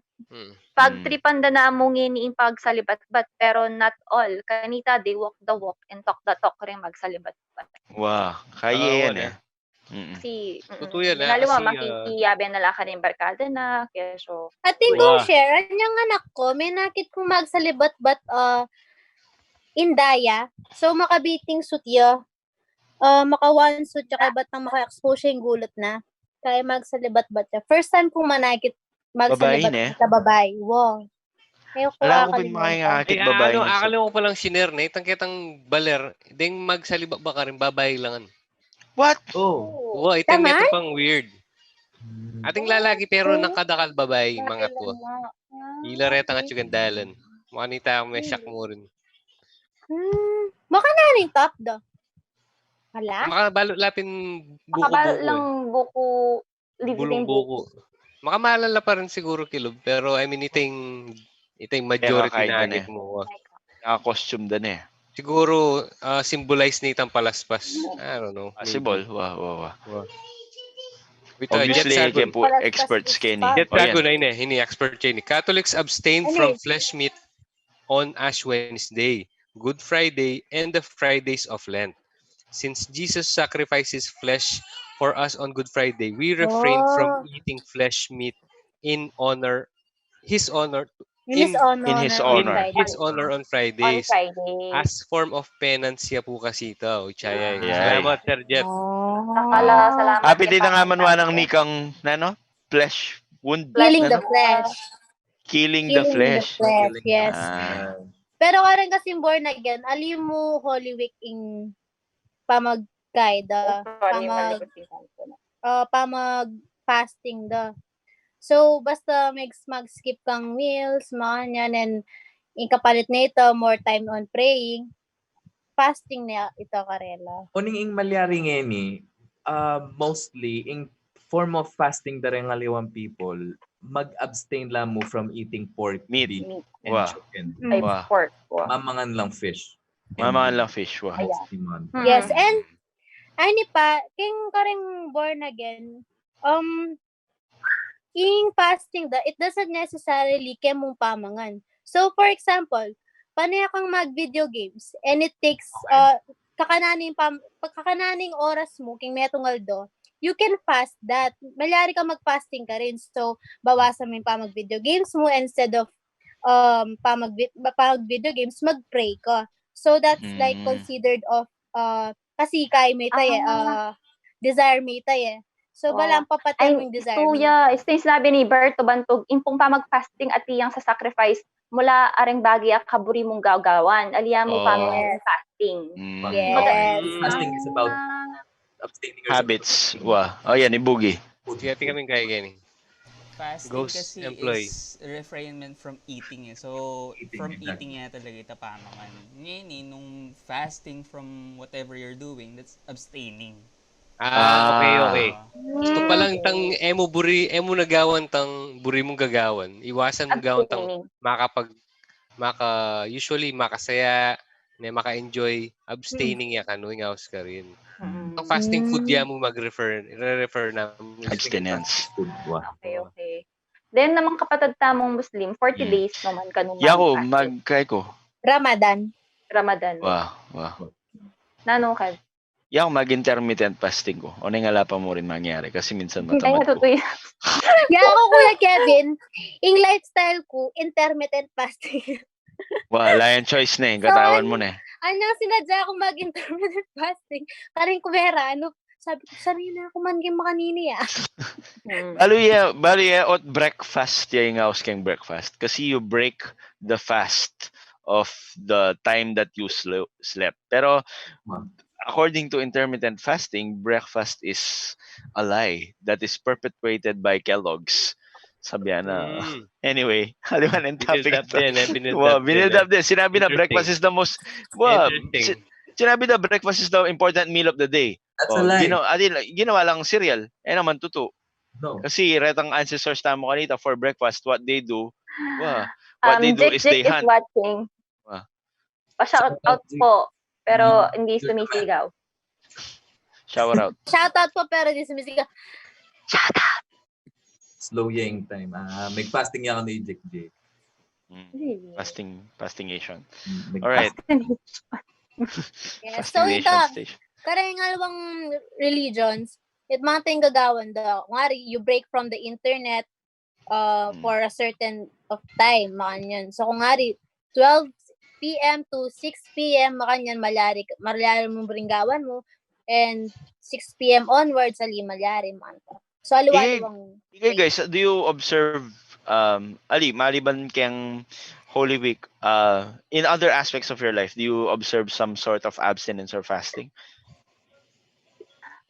pag Mm. tripan na mungin in pagsalibat-bat, pero not all. Kanita, they walk the walk and talk the talk rin magsalibat-bat. Wow, kaya yan Oo, eh. Mm. Kasi, Totoo yan, naliwa, kasi, makikiyabe na laka rin barkada na, kaya so, At din Wow. ko share, anyang anak ko, may nakit kong magsalibat-bat indaya. So, makabiting sutya. Maka-one suit, tsaka batang maka-expose yung gulot na. Kaya magsalibat-bat siya. First time kong manakit Babae magsalibat sa babae. Wow. Ayaw ko Wala ko kakalimutan. pinakingakit Ay, babae. akala ko palang shiner na, itang baler, ding magsalibak ba ka rin, babae lang. What? Oh. Wow, itang Tama? ito pang weird. Ating lalaki pero nang kadakal babae, mga to. Ilareta nga tsugandalan. Makanita ako may shock mo rin. Maka naning top do. Hala? Makabalot lapin makabal buko-buko lang buko, Bulong living buko. buko. Makamalala pa rin siguro kilob, pero I mean itong majority kahit na yan agit eh. mo. Naka-costume din eh. Siguro symbolize na itang palaspas. I don't know. Possible. Maybe. Wow. Wait, Obviously, Jet kaya Sagon. po experts Kenny. Jet O yan. Sagon na hini expert Kenny. Catholics abstain Ano from eh? flesh meat on Ash Wednesday, Good Friday, and the Fridays of Lent. Since Jesus sacrifices flesh for us on Good Friday, we refrain from eating flesh meat in His honor In his honor. on On Fridays. Friday. As form of penance siya po kasi ito. Chayay. Ayay. Salamat, Sir Jet. Salamat. Happy din kay na nga Papa manwa ng Franco. nikang, flesh wound. Healing the Ano? flesh. Killing the flesh. Yes. Ah. Pero karon kasi born again, ali mo Holy Week in pamag-guide, Sorry, malikot yung ko na. pamag-fasting da. So, basta mag-skip kang meals, mga ganyan, and ikapalit na ito, more time on praying, fasting na ito karela. Uning ing malyari ngeni, mostly in form of fasting the Rengaliwan people, mag-abstain lang mo from eating pork, Meat. beef, and Wow. chicken. Ay, Wow. pork. Wow. Mamangan lang fish. Mamangan lang fish. Wow. Mostly man. Yes, and ani pa, king karing born again, king fasting da, it doesn't necessarily kemong pamangan. So, for example, panaya kang mag-video games, and it takes, kakananing oras mo, king metungal do, you can fast that. Malyari ka mag-fasting ka rin. So, bawasan mo yung pamag-video games mo, instead of pamag-video games, mag-pray ka. So, that's like considered of, kasi kay may tayo, desire may tayo. So, balang papatay mo yung desire mo. Ito yung sinabi ni Berto Bantog, impong pamag-fasting at iyang sa sacrifice, mula areng bagay kaburi mong gawgawan. Aliya mo fasting. Yes. Fasting is about abstaining yourself. Habits. Wow. O yan, ibugi. Kaya kaming kaya Kenny. Fasting Ghost kasi employee. is refrainment from eating. So, from exactly. eating yan talaga ito pamangan. Ngayon nung fasting from whatever you're doing, that's abstaining. Okay. Gusto pa lang tang emo nagawan tang buri mong gagawan. Iwasan mo gawan tang usually makasaya, na maka-enjoy, abstaining ya kanu ngawas ka rin. Ang fasting food ya mo re-refer na Abstinence. Okay. Then naman kapatid tamong Muslim, 40 days naman kanung Yako, mag-fasting. ko. Ramadan. Wow. Nanong ka? Yako, mag-intermittent fasting ko. O nga pa mo rin mangyari kasi minsan matamad Kaya ko. totoo yan. Yan ako, Kuya Kevin, yung lifestyle ko, intermittent fasting. Wala yan choice na eh. Katawan mo na eh. Anyang sinadya akong mag-intermittent fasting. Karing kumera, sabi ko, sarili ako man game makanini Bali at breakfast yung house kang breakfast. Kasi you break the fast of the time that you slept. Pero according to intermittent fasting, breakfast is a lie that is perpetuated by Kellogg's. Sabi na. Anyway, haliwan ang topic ito. Binild up din. Sinabi na breakfast is the most, sinabi na breakfast is the important meal of the day. That's a lie. Ginawa lang cereal. Naman totoo. No. Kasi retang ancestors tamo kanita for breakfast, what they do is they Jake hunt. is watching. Pa-shout out po. Pero hindi sumisigaw. Shower out. Shoutout po pero di sumisigaw. Slow yang time. May fasting yan ako ni Jack J. Fastingation. May Alright. Yes. So ito, Fastingation station. karangalawang religions, it mga tayong gagawan daw. Ngari, you break from the internet for a certain of time, makanyan. So kung ngari, 12 p.m. to 6 p.m. makanyan, malyari mo bringgawan mo, and 6 p.m. onwards, ali malyari man. So aliwaliwang. Okay guys, do you observe Ali, maliban kang Holy Week, in other aspects of your life, do you observe some sort of abstinence or fasting?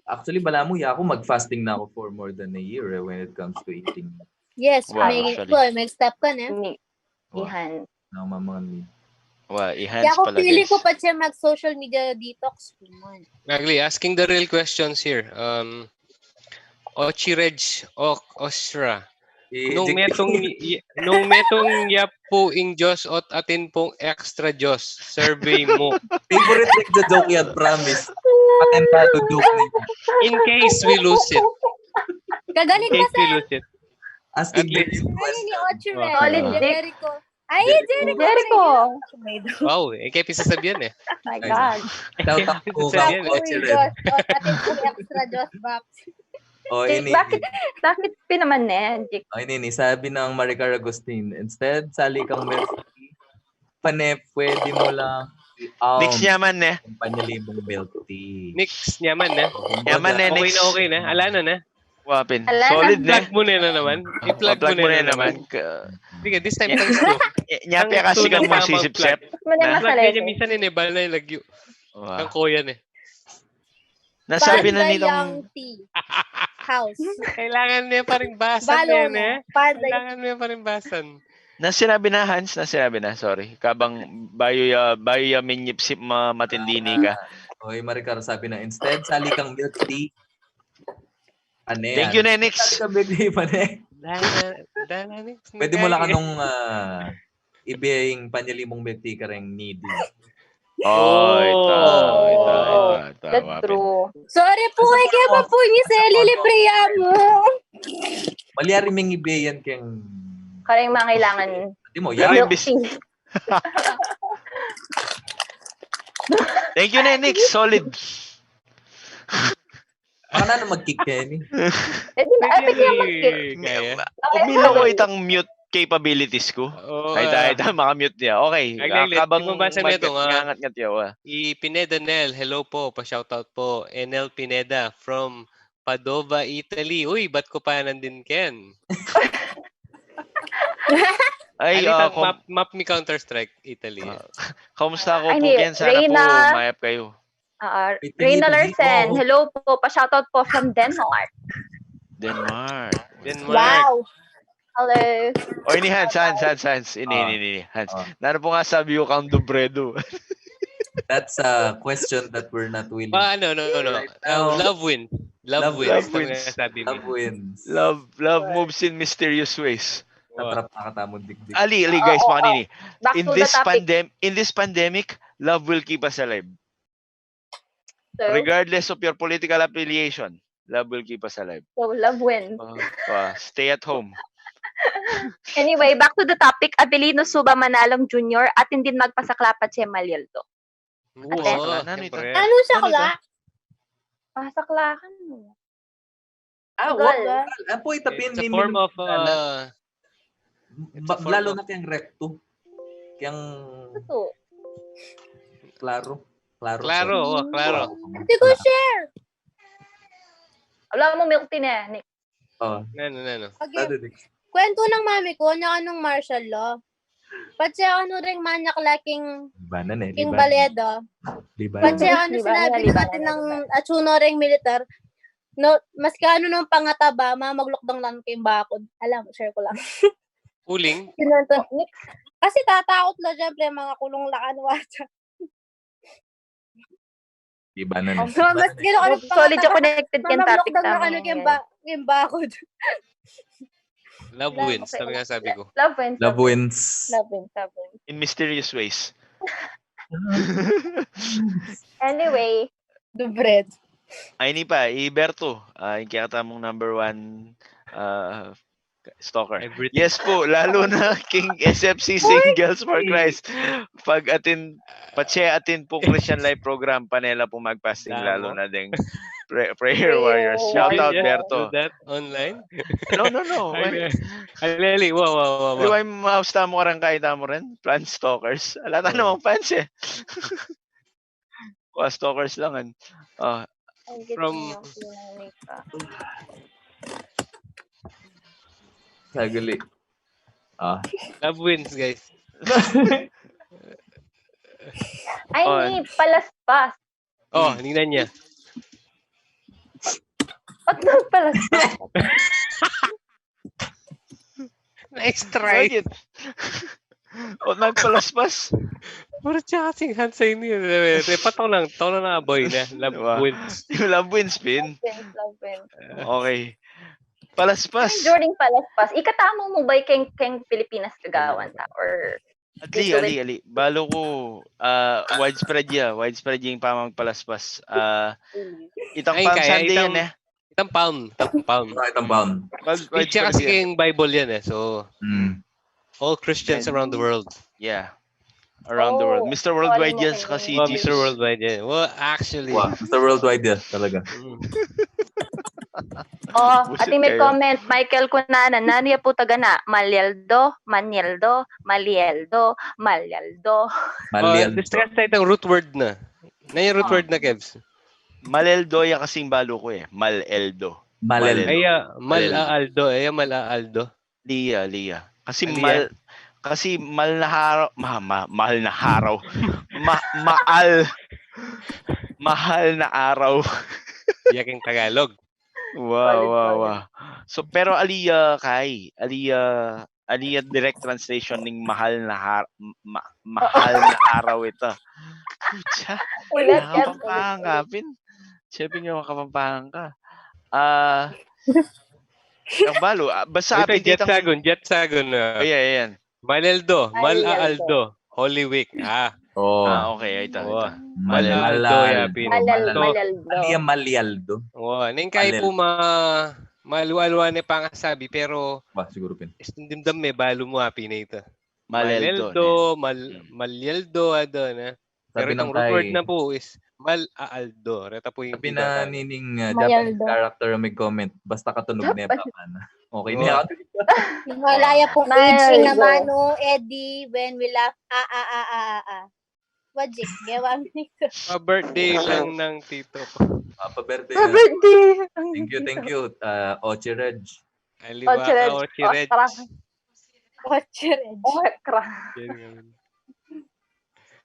Actually, bala mo, ako mag-fasting na ako for more than a year when it comes to eating. Yes, Wow, may step ka na. Ihan. Ihans Kaya ako pala feeling guys. ko pa siya mag-social media detox. Ugly, asking the real questions here. Ochireg Osra. Nung metong yapo ing Diyos at atin pong extra Diyos, survey mo. Favorite joke yan, promise. Patentado joke niya. In case we lose it. Kagaling In ba case we sa lose it. Asking At least. the ano ni Ochire? Solid Jericho. Ay, Jericho. Jericho. Wow, kaya pisasabihan eh. My God. Shout out po Sabihan ka, Yapo ing Ochire. Diyos at atin pong extra Diyos, Baps. Ini. Bakit pinaman Jik? Ini, sabi ng Maricar Agustin, instead, sali kang Messi, pwede mo lang Next nyaman ne. Panyalibong milk tea. Nix, nyaman na. Yaman ne, next. Okay na. Ala na. Wapin. Ala na. Solid ne. I-plug mo na naman. I-plug mo na naman. Sige, this time thanks to. Nyapi kasi kang magsisipsep. Plug niya minsan inibal na yung lagyo. Ang koyan eh. Nasabi na Panda nitong... Young Tea House. Kailangan niya pa rin basan Balo yan na. eh. Panda Kailangan niya pa rin basan. Nasinabi na, Hans. Nasinabi na. Sorry. Kabang bayo ya minyipsip matindini ka. Okay, Maricar, sabi na, instead, sali kang milk tea. Ano yan? Thank you, Nenix. Sali kang milk tea, pane. Pwede mo lang anong ibigay panyalimong milk tea ka rin needy. Ito. That's true. Sorry po, ay kaya pa po niya sa lilibriya mo. Malyari ming ibigayan kang... Karing mga kailangan. Di mo, Pero yan. imbis- Thank you, Nenix. Solid. Baka na mag-kick ka ni. Pwede kaya mag-kick. Kaya. Umila ko itang mute capabilities ko. Oo. Ay, makamute niya. Okay. Kabang Magbasa mo ito, ngangat-ngat yaw. Pineda Nel, hello po, pa-shoutout po. NL Pineda from Padova, Italy. Uy, ba't ko pa nandin Ken? Ay, map me Counter-Strike, Italy. kamusta ako Ay, po, Ken? Sana Reyna. po mayap kayo. Reyna Larsen, hello po. Pa-shoutout po from Denmark. Denmark. Wow. Hello. O, ini Hans. Ini, Hans. Nano po nga sabi ko kang Dobredo. That's a question that we're not willing. No. Love wins. Love wins. Love wins. Love moves in mysterious ways. Natrap nakatamon digdig. Ali, guys, makanini. Back to the topic. In this pandemic, love will keep us alive. So, Regardless of your political affiliation, love will keep us alive. love wins. Stay at home. Anyway, back to the topic. Abilino Suba Manalong Jr. at hindi magpasaklapat si Malieldo. Wow, Ano siya kala? Pasaklakan mo. Wag. Apo itapin It's a ni form of lalo na kayang recto. Kayang Ito. klaro. Klaro. Hindi ko share. Wala mo milk tea na, Nick. Nano. Okay. Kwento ng mami ko na anong martial law. Pati ring manyak laking Libanan king Baledo. Pati sinabi natin ng atsuno ring militar. No, mas kaano ng pangataba, maglukdang lang kayong bakod. Alam, share ko lang. Uling? Kasi tatakot na syempre mga kulong lakan wata. Libanan. So, mas gano'n Solid yung connected kang topic na namin. yung bakod. Love wins, sabi ko. Love wins. Love wins. In mysterious ways. Anyway, The bread. Ay, ni pa, Iberto. Yung kaya mong number 1 stalker. Everything. Yes po, lalo na King SFC Singles for Christ. Pag-attend, pa-attend po Christian Life Program, panela po magpasting, lalo Damo. na ding prayer warriors. Shout out, warriors. Berto. Do that online? No. Ali, wow. Liway mouse tamo karang kaita mo rin? Plan stalkers. Alata Oo. namang fans eh. Stalkers lang. From- Saguli. Love wins, guys. Ay, ni, palaspas. Tingnan niya. Ba't nagpalaspas? Nice try. Bakit? O nagpalaspas? Puro siya kasing hand sign yun. Pataw lang na boy na. Love Diba? wins. Yung love wins, Pin. Love wins. Okay. Palaspas. Jordan palaspas. Ikatamo mo ba keng Pilipinas kagawan ta? Or Ali. Balo ko, widespread yung pamagpalaspas. Itang Ay, Palm kaya, Sunday itang- yan eh. Itang pound. Itang bound. Siya kasi yung Bible yan eh. So, all Christians And- around the world. Yeah. Around the world. Mr. Worldwide yan kasi Well, Jesus. Mr. Worldwide yan. Well, actually. Wow, Mr. Worldwide yan talaga. Busit ati may kayo. comment, Michael Kunana, naniya po taga na, Manieldo. Discuss tayo itong root word na. Na yung root word na, Kevs. Maleldo yan kasing balo ko eh. Maleldo. Malel. Ay, mal-aaldo. Lia. Kasi Lia. mahal na haraw. Mahal na haraw. Mahal na araw. Yaking Tagalog. Wow. So pero Aliyah direct translation ng mahal na araw ito. Pucha. Ulit yan. Nakakapampangapin. Siyempre nga makapampang ka. Ang balo. Basta Ito, update ang... Jet Sagon. Ayan. Maleldo. Ay, Mal-aaldo. Holy Week. Okay. Ito. Mal-aaldo. Yapin. Malialdo. Ningkay po maluwa-luwa na pangasabi pero Siguro pin. istindimdam may balo mo happy na ito. Maleldo. Malyeldo na. Pero Sabi ng itong root word na po is mal-aaldo. Reta po yung Sabi na nining Japanese Mayaldo. character may comment, basta katunog na man. Okay na yan. Himalaya pong Nice. aging naman, no, Eddie, when we laugh, Wajik, gawa mo nito. Pa-birthday lang ng tito ko. Pa-birthday. Birthday. Thank you. Ochi Reg. Aliwa ka, Ochireg. Ochired.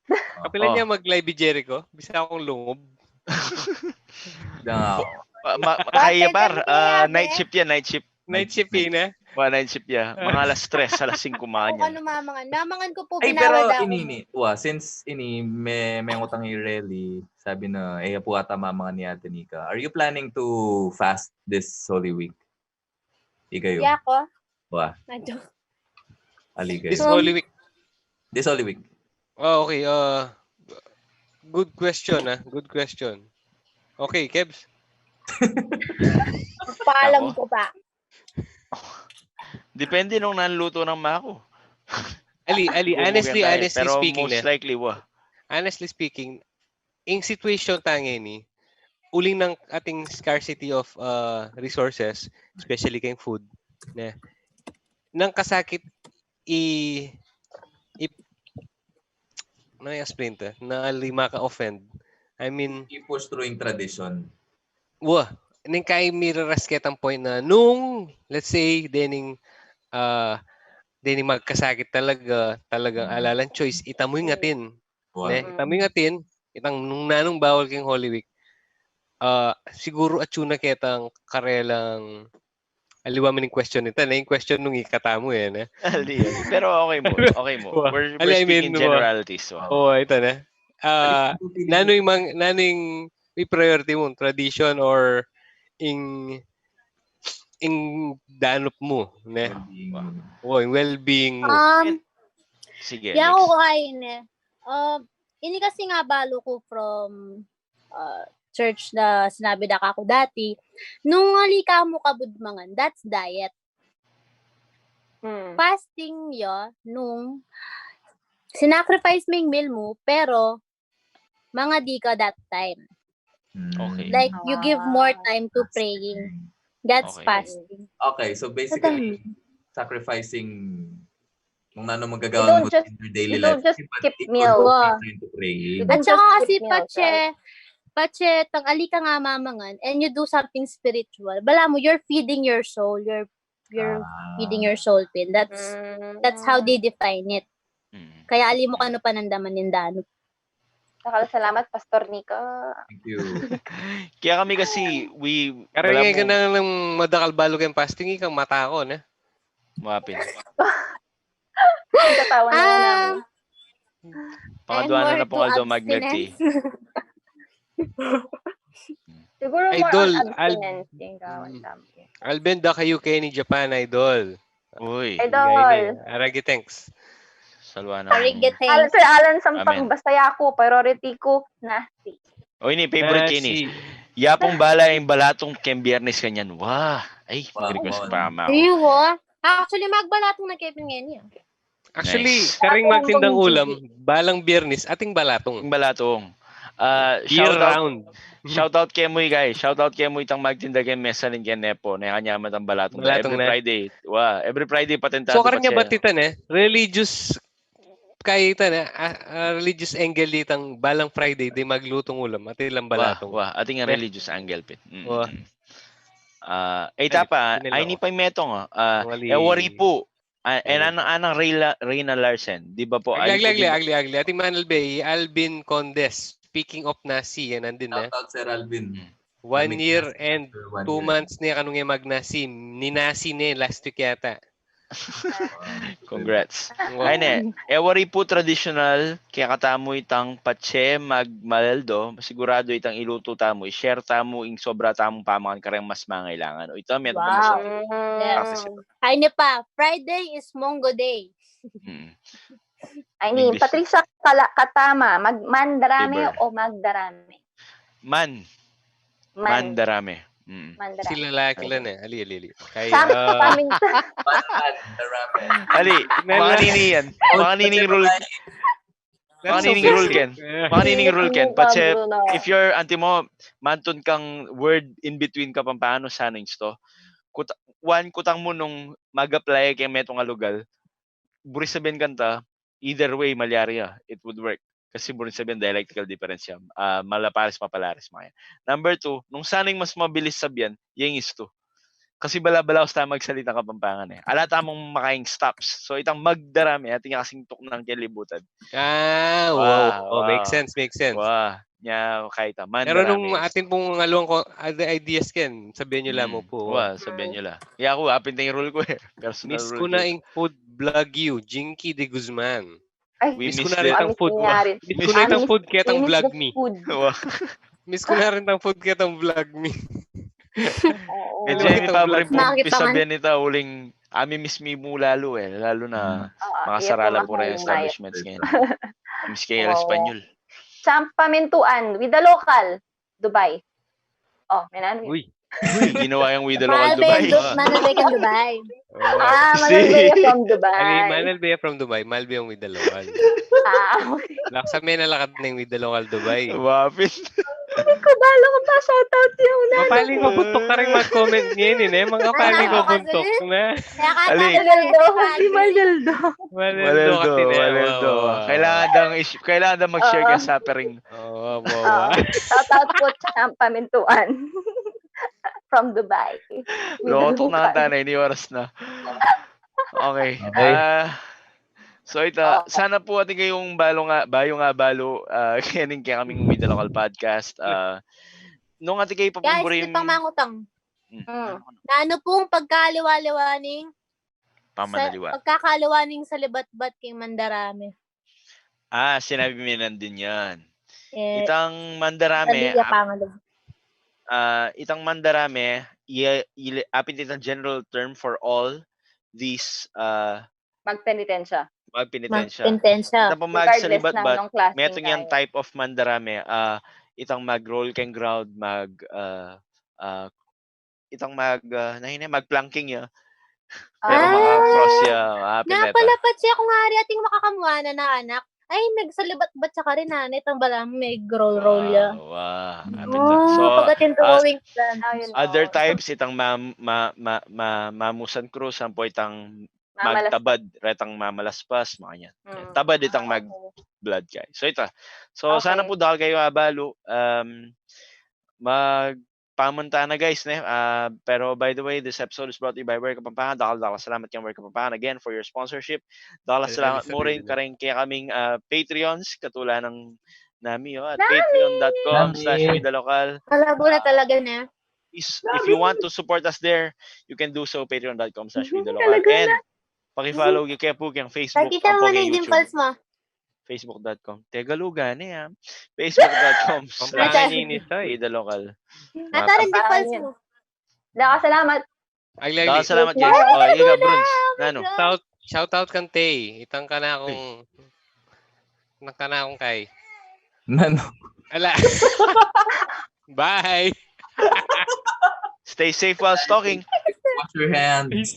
Kapilan niya mag-live Jericho. Bisa akong lungob. Kaya par. Night shift yan. Night shift yun eh. Night shift yan. Mga alas 3, alas 5 Kung kumahan ano mamangan. Mamangan ko po, Ay, pero binawal since may ngutang i-rally, sabi na, po ata mamanga ni Ate Nika. Are you planning to fast this Holy Week? Ikayo. Yeah ko. Ali kayo. This Holy Week. This Holy Week. Okay. Good question. Good question. Okay, Kebs. Paalam ko pa. Depende nung nanluto ng mako. Ali, honestly pero speaking most likely, honestly speaking, in situation tangi ni, uling ng ating scarcity of resources, especially kayong food, nang kasakit explain to, na lima ka offend. I mean, I-push through yung tradition. Ning kay mirarasket ang point na nung, let's say, dening magkasakit talagang alalan choice, itamoy ngatin. Itamoy ngatin, nung nanong bawal kang Holy Week, siguro atsuna ketang karelang aliwa mo ng question nito. Na yung question nung ikatamo yan. Ali. Pero okay mo. We're speaking generalities. Ito na. Naning may priority mo, tradition or in danop mo. Yung well-being mo. Sige, Yan next. ko kain eh. Ini kasi nga balo ko from church na sinabi na ako dati, nung halika mo kabudmangan, that's diet. Fasting yo nung sinacrifice mo yung meal mo, pero mga di ka that time. Okay. Like, you give more time to praying. That's Okay. fasting. Okay, so basically, sacrificing kung ano You magagawa don't mo just in your daily you don't life. just But skip equal meals. time to praying. You don't At saka just kasi, skip meals, right? Pache, tang ali ka nga mamangan, and you do something spiritual. Bala mo, you're feeding your soul. You're feeding your soul, Pin. That's how they define it. Kaya ali mo ka no panandaman nindano. Salamat, Pastor Nico. Thank you. Kaya kami kasi, Karangay ka na ng madakal balo kayong fasting, ikang mata ko, na? Mapin. Katawa na namin. Pangadwa na pong Aldo Magnet Tea. Siguro more Idol, on abstinence yung gawin namin. Albenda kayo kayo ni Japan, Idol. Uy. Idol. Aragi, thanks. Salwa na. Sir Alan Amen. Sampang, basta ako, priority ko, nasi. Uy, ni favorite kini. Yapong bala yung balatong kem biyernes kanyan. Wah. Ay, request pa ama ako. Actually, magbalatong na Kevin ngayon. Actually, Nice. karing magtindang ulam, balang biyernes, ating balatong. Yung balatong. Year round. Shoutout kay Muy guys. Shoutout kay Muy tang magtinda kay Mesalin kay Nepo. Na kanya matang balatong. Balatong Every na. Friday. Wow. Every Friday patentado So karing pa siya. batitan religious kaitan religious angle ditang balang Friday di maglutong ulam at ilang balatong. Wah, ating nga religious angle pit. Wah. Tapa, ay ni pa metong wari po. Anang Reyna Larsen, di ba po? Agli. Ating Manal Bay, Alvin Condes. Speaking of nasi, yan nandun na. Shoutout Sir Alvin. 1 year and 2 months niya kanong yung magnasi. Ninasi niya last week yata. Congrats. Ay ne, wari po traditional, kaya katamo itang patse magmaldo, sigurado itang iluto tamo, i-share tamo ing sobra tamong pamangan karang mas mangailangan. O ito, may Yes. Ay ni pa, Friday is Mongo Day. Ay ni, Patricia Katama, mandarame o magdarame? Mandarame. Sila lalaki lang Ali. Kaya, Ali, makanining yan. Makanining rule. Makanining rule ken. But if you're antimo, mantun kang word in between ka paano sana to. Kutang mo nung mag-apply kay metong alugal. Buris sabihin kanta, either way, malaria, it would work. Kasi burin sabihin, dialectical difference yan. Malapares, mapalares, mga yan. Number 2, nung sanang mas mabilis sabihin, yung is 2. Kasi bala-balaos tayo magsalita Kapampangan eh. Alata mong makaing stops. So, itang magdarami, ating kasing tuk ng kilibutan. Wow. Makes sense. Wow. Nya, kahit man. Pero nung atin pong ngalawang ko, ideas ken, sabihin nyo lang mo po. Sabihin nyo lang. Kaya ako, apin na yung rule ko eh. Miss ko na yung food vlog you, Jinky de Guzman. Ay, miss ko na rin ang food. Miss ko na rin ang food kaya tang vlog me. Miss ko na rin ang food kaya tang vlog me. Medyo yung paborin po sabihin nito, uling miss me mo lalo eh. Lalo na makasarala po rin establishments ngayon. Miss kayo Espanyol. Sampamentuan with the local, Dubai. Oh, menan. Uy, ginawa yung with the local Dubai. Manalbay kang Dubai. Manalbay from Dubai. Manalbay from Dubai. Malbay yung with the local. Okay. Laksa may nalakad na yung with the local Dubai. Wapit. Hindi ko bala ko pa shoutout yung na. Mapaling ko buntok ka rin mag-comment ngayon eh. Mga paling ko buntok na. Maleldo. Kailangan daw mag-share ka sa pering. Shoutout po sa Pamintuan. From Dubai. Lotok na tanay, ni oras na. Okay. So ito, sana po ating kayong balo, kining kaya kaming with the local podcast. Nung ating kayo papumburi yung... Guys, itang mangutang. Na ano pong pagkaliwa-liwaning pagkakaliwaning sa libat-bat king Mandarame. Sinabi mo nandun yan. Itang Mandarame, itang Mandarame, apit itang general term for all these magpenitensya. Ito po mag sa libat-bat, metong yan type of Mandarame. itang mag-roll kang ground, itang mag-planking ya. Pero maka-cross ya, hapin na ito. Napalapat siya kung nga ating makakamuana na anak. Ay, nagsalibat-bat siya ka rin na. Itang balang may roll ya. Wow, hapin na. So, pagatin tuwing plan. other types, itang mamusan cruise, sampo itang magtabad, retang mamalaspas, mga yan. Tabad itang mag-blood guys. So, ito. So, sana po dahil kayo abalo, magpamunta na guys. Pero by the way, this episode is brought to you by Work Kapampangan. Dahil salamat kang Work Kapampangan again for your sponsorship. Dahil salamat mo rin kaya kaming Patreons, katulad ng nami at patreon.com/vidalocal. Malabo na talaga na. If you want to support us there, you can do so patreon.com/vidalocal. And paki-follow yung kaya po yung Facebook. Nakita mo na yung dimples mo. Facebook.com. Tegalugan niya. Facebook.com/vidalocal. Natarin dimples mo. Salamat. Ay, Lily. Salamat guys. Iga Bruns. Nano? Shout out kang Tay. Itang ka na akong kay. Nano? Ala. Bye. Stay safe while stalking. Wash your hands.